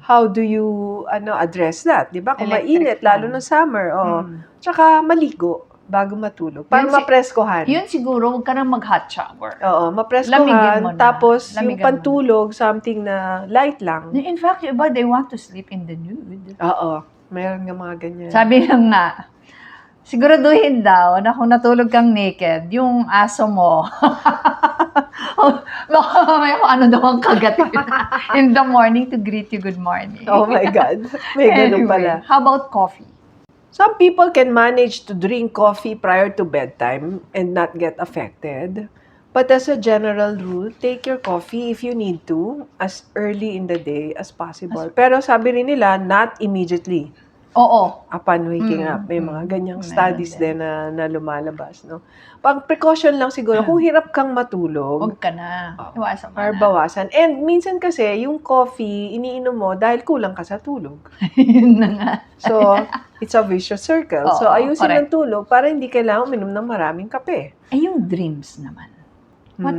how do you address that? Di ba? Kung mainit, Electric lalo fan. na summer, tsaka maligo bago matulog. Para Yun mapreskohan. Yun siguro, huwag ka nang mag-hot shower. Oo, Lamigin mapreskohan. mo na. Tapos, yung Lamigan mo. pantulog, something na light lang. In fact, yung iba, they want to sleep in the nude. Oo, mayroon nga mga ganyan. Sabi lang nga, siguraduhin daw na kung natulog kang naked, yung aso mo, baka may kung ano daw ang kagat in the morning to greet you good morning. Oh my God. May ganun pala. How about coffee? Some people can manage to drink coffee prior to bedtime and not get affected. But as a general rule, take your coffee if you need to as early in the day as possible. Pero sabi rin nila, not immediately Oo. upon waking up. May mga ganyang Meron studies din. din na lumalabas. No? Pang precaution lang siguro, kung hirap kang matulog, Huwag ka na. Iwasan mo or na. bawasan. And minsan kasi, yung coffee, iniinom mo dahil kulang ka sa tulog. Yun na nga. So, it's a vicious circle. So, Oo, ayusin correct. ang tulog para hindi kailangan uminom ng maraming kape. Eh, yung dreams naman. What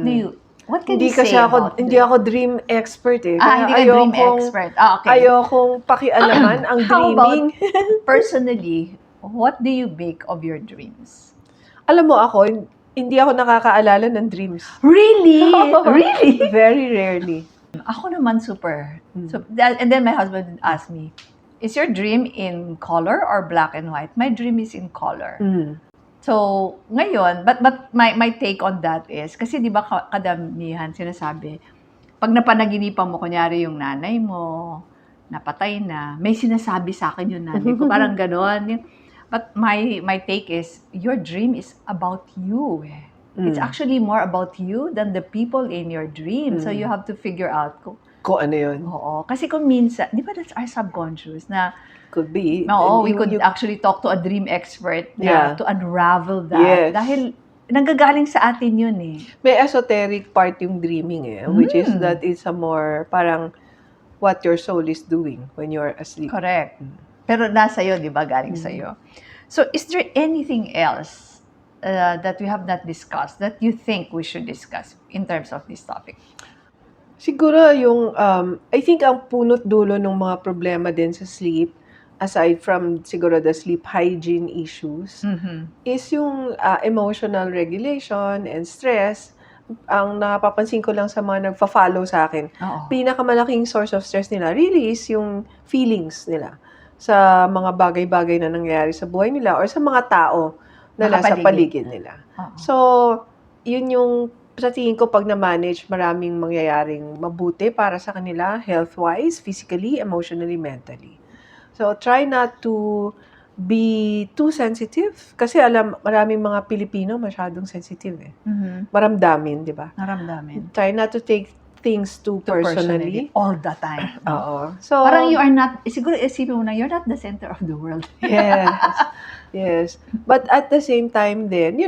can Hindi you say kasi about hindi ako dream expert eh. hindi ka dream expert. Okay. Ayokong pakialaman ang How dreaming. Personally, what do you make of your dreams? Alam mo ako, hindi ako nakakaalala ng dreams. Really? Really? Very rarely. Ako naman super. So, and then my husband would ask me, is your dream in color or black and white? My dream is in color. So, ngayon, but my take on that is, kasi di ba kadamihan sinasabi, pag napanaginipan mo, kunyari yung nanay mo, napatay na, may sinasabi sa akin yung nanay ko, parang ganon. But my take is, your dream is about you. It's actually more about you than the people in your dream. So, you have to figure out Kung ano yun. Oo. Kasi kung minsan, di ba that's our subconscious na, Could be. oo, And we could you- actually talk to a dream expert Yeah. na to unravel that. Yes. Dahil nanggagaling sa atin yun eh. May esoteric part yung dreaming eh. Which is that it's a more, parang, what your soul is doing when you're asleep. Correct. Pero nasa iyo, di ba? Galing sa iyo. So, is there anything else that we have not discussed that you think we should discuss in terms of this topic? Siguro yung, I think ang punot dulo ng mga problema din sa sleep, aside from siguro the sleep hygiene issues, is yung emotional regulation and stress. Ang napapansin ko lang sa mga nagfa-follow sa akin, Oo. pinakamalaking source of stress nila really is yung feelings nila sa mga bagay-bagay na nangyayari sa buhay nila or sa mga tao na nasa Nakapaligid. paligid nila. Oo. So, yun yung sa tingin ko pag na-manage, maraming mangyayaring mabuti para sa kanila, health-wise, physically, emotionally, mentally. So, try not to be too sensitive. Kasi maraming mga Pilipino masyadong sensitive eh. Maramdamin, di ba? Naramdamin. Try not to take things too personally. All the time. Oo. So, Parang you are not, siguro isipin mo na, you're not the center of the world. yes. Yes. But at the same time din,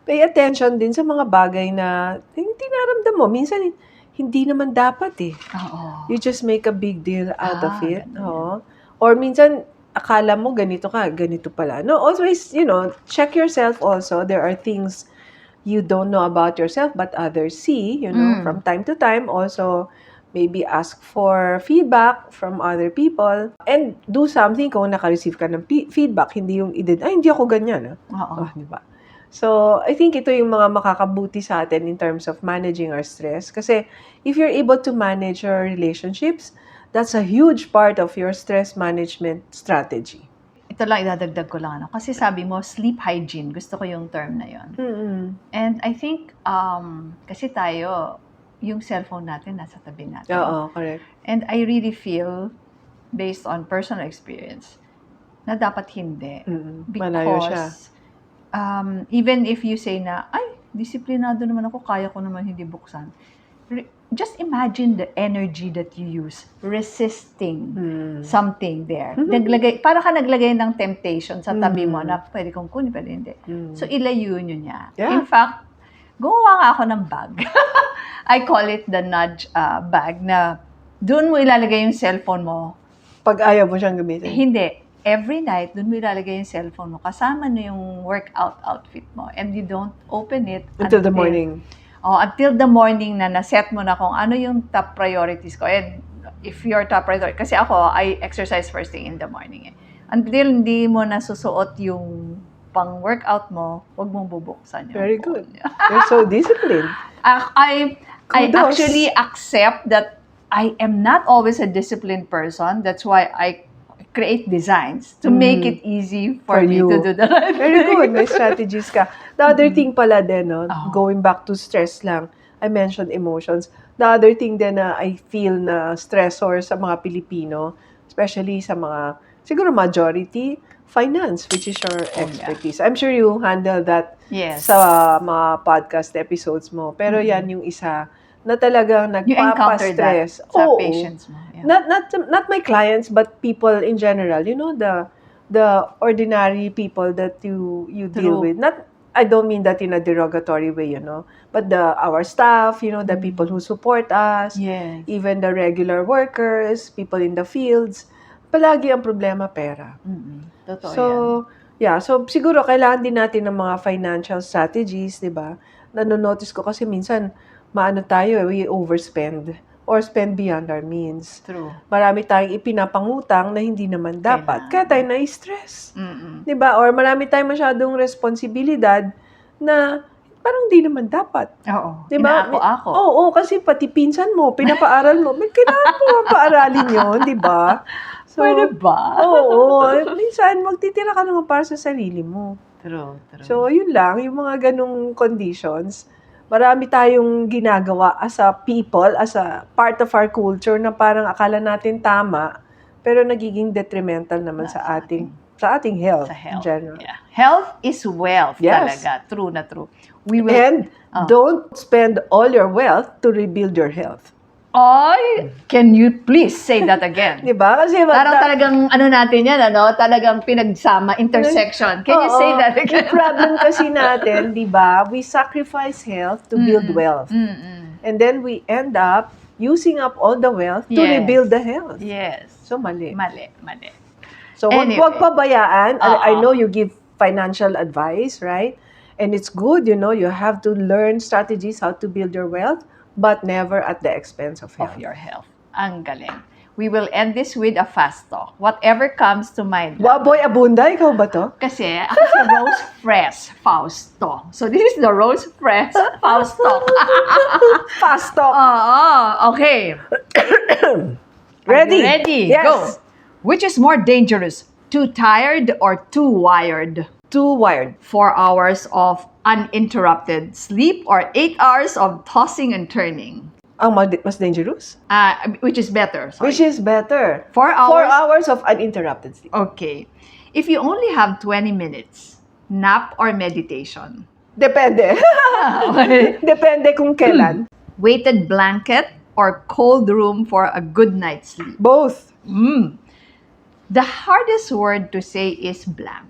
pay attention din sa mga bagay na hindi naramdam mo. Minsan, hindi naman dapat eh. Oo. You just make a big deal out of it. ganun. Oo. Or minsan, akala mo ganito ka, ganito pala. No, always, check yourself also. There are things you don't know about yourself but others see, from time to time. Also, maybe ask for feedback from other people and do something kung naka-receive ka ng feedback. Hindi yung hindi ako ganyan. Oo. Di ba? So, I think ito yung mga makakabuti sa atin in terms of managing our stress. Kasi, if you're able to manage your relationships, that's a huge part of your stress management strategy. Ito lang, idadagdag ko lang. Kasi sabi mo, sleep hygiene. Gusto ko yung term na yon. And I think, kasi tayo, yung cellphone natin, nasa tabi natin. Oo, correct. And I really feel, based on personal experience, na dapat hindi. Malayo siya. Because, even if you say na, ay, disiplinado naman ako, kaya ko naman hindi buksan. Just imagine the energy that you use resisting something there. Para ka naglagay ng temptation sa tabi mo na pwede kong kunin, pwede hindi. So, ilayo nyo niya. Yeah. In fact, gumawa nga ako ng bag. I call it the nudge bag na doon mo ilalagay yung cellphone mo. Pag ayaw mo siyang gamitin. Hindi. Every night, doon mo ilalagay yung cellphone mo. Kasama na yung workout outfit mo. And you don't open it Until the morning. Until the morning na naset mo na kung ano yung top priorities ko. And if your top priority, kasi ako, I exercise first thing in the morning. Until hindi mo nasusuot yung pang-workout mo, huwag mong bubuksan yung Very phone. good. You're so disciplined. I Kudos. actually accept that I am not always a disciplined person. That's why I create designs to make it easy for me you. to do the right Very thing. good. May strategies ka. The other thing pala din, no, going back to stress lang, I mentioned emotions. The other thing din na I feel na stressor sa mga Pilipino, especially sa mga, siguro majority, finance, which is your expertise. I'm sure you handle that Yes. sa mga podcast episodes mo. Pero yan yung isa na talagang You encounter that nagpapastress. sa Oo. patients mo. Yeah. Not my clients, but people in general. You know, the ordinary people that you deal True. with. I don't mean that in a derogatory way, you know, but our staff, you know, the people who support us, Yes. even the regular workers, people in the fields, palagi ang problema pera. Totoo So, yan. so siguro kailangan din natin ng mga financial strategies, 'di ba? Nanonotice ko kasi minsan maano tayo, we overspend or spend beyond our means. True. Marami tayong ipinapangutang na hindi naman dapat. Kaya tayo na-stress. 'Di ba? Or marami tayong masyadong responsibilidad na parang hindi naman dapat. Oo. 'Di ba? Inaako-ako. Oo, kasi pati pinsan mo, pinapaaral mo, may kailangan mo paaralin 'yon, 'di ba? So, Pwede ba? Oo. Minsan, magtitira ka naman para sa sarili mo. True. So, yun lang. Yung mga ganong conditions, marami tayong ginagawa as a people, as a part of our culture na parang akala natin tama, pero nagiging detrimental naman sa ating health, Sa health. in general. Yeah. Health is wealth Yes. talaga. True na true. We will... And don't spend all your wealth to rebuild your health. Ay, can you please say that again? Di ba? Kasi Parang talagang ano natin yan, ano? Talagang pinagsama, intersection. Can you say that again? Yung problem kasi natin, di ba, we sacrifice health to build wealth. And then we end up using up all the wealth to Yes. rebuild the health. Yes. So, mali. Mali. So, Anyway. wag pabayaan. I Oo. know you give financial advice, right? And it's good, you know, you have to learn strategies how to build your wealth, but never at the expense of health. Of your health. Ang galing. We will end this with a fast talk. Whatever comes to mind. Waboy Abunda, ikaw ba to? Kasi ako si Rose Fresh Fausto. So this is the Rose Fresh Fausto. Fast talk. Okay. Ready? Ready? Yes. Go. Which is more dangerous? Too tired or too wired? Too wired. 4 hours of uninterrupted sleep or 8 hours of tossing and turning? Ang mas dangerous? Which is better? Sorry. Which is better? 4 hours? 4 hours of uninterrupted sleep. Okay. If you only have 20 minutes, nap or meditation? Depende. Depende kung kailan. Weighted blanket or cold room for a good night's sleep? Both. The hardest word to say is blank.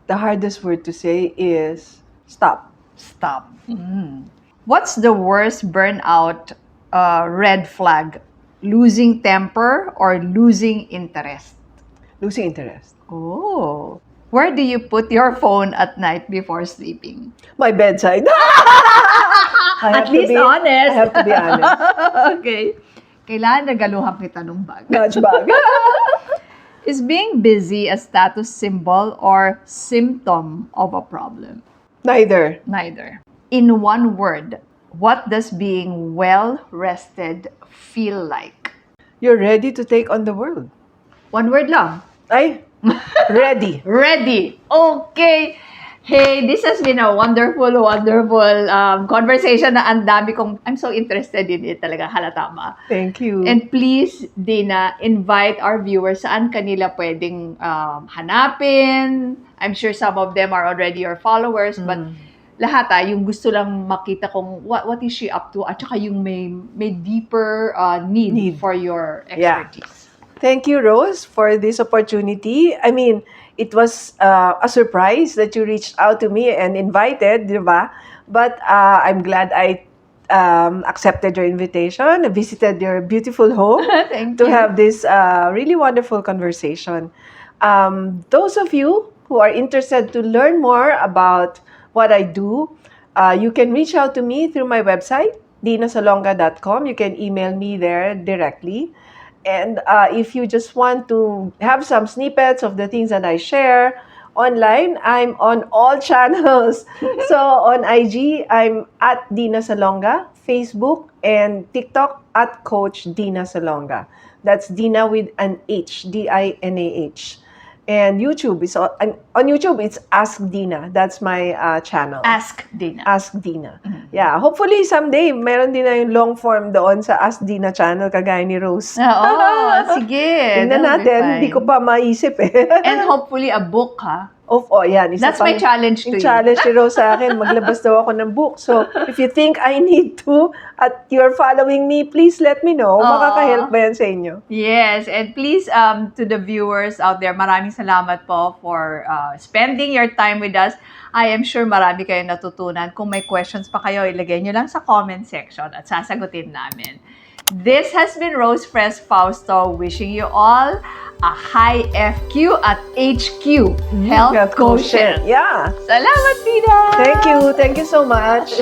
The hardest word to say is stop. Stop. What's the worst burnout red flag? Losing temper or losing interest? Losing interest. Oh. Where do you put your phone at night before sleeping? My bedside. At least honest. I have to be honest. Okay. Kailangan nagaluhan kita nung bag. Nudge bag. Is being busy a status symbol or symptom of a problem? Neither. Neither. In one word, what does being well-rested feel like? You're ready to take on the world. One word lang. Ay, ready. Ready. Okay. Hey, this has been a wonderful conversation na ang dami kong, I'm so interested in it talaga, halata ma. Thank you. And please, Dina, invite our viewers saan kanila pwedeng hanapin. I'm sure some of them are already your followers, but lahat yung gusto lang makita kung what is she up to at saka yung may deeper need for your expertise. Thank you, Rose, for this opportunity. I mean, it was a surprise that you reached out to me and invited, di ba? But I'm glad I accepted your invitation, visited your beautiful home Thank to you. have this really wonderful conversation. Those of you who are interested to learn more about what I do, you can reach out to me through my website, dinasalonga.com. You can email me there directly. And if you just want to have some snippets of the things that I share online, I'm on all channels. So on IG, I'm at Dina Salonga, Facebook, and TikTok at Coach Dina Salonga. That's Dina with an H, D-I-N-A-H. And YouTube is on YouTube. It's Ask Dina. That's my channel. Ask Dina. Ask Dina. Yeah, hopefully someday meron din na yung long form doon sa Ask Dina channel kagaya ni Rose. Oo, sige. Tingnan That'll be natin, fine. hindi ko pa maisip eh. And hopefully a book, ha? Yan. Isa That's my pang- challenge to yung you. challenge ni Rose sa akin, maglabas daw ako ng book. So, if you think I need to, at you're following me, please let me know. Makaka-help ba yan sa inyo? Yes, and please, to the viewers out there, maraming salamat po for spending your time with us. I am sure marami kayong natutunan. Kung may questions pa kayo, ilagay nyo lang sa comment section at sasagutin namin. This has been Rose Fres Fausto wishing you all a high FQ at HQ Health Quotient. Yeah. Salamat, Dina! Thank you. Thank you so much.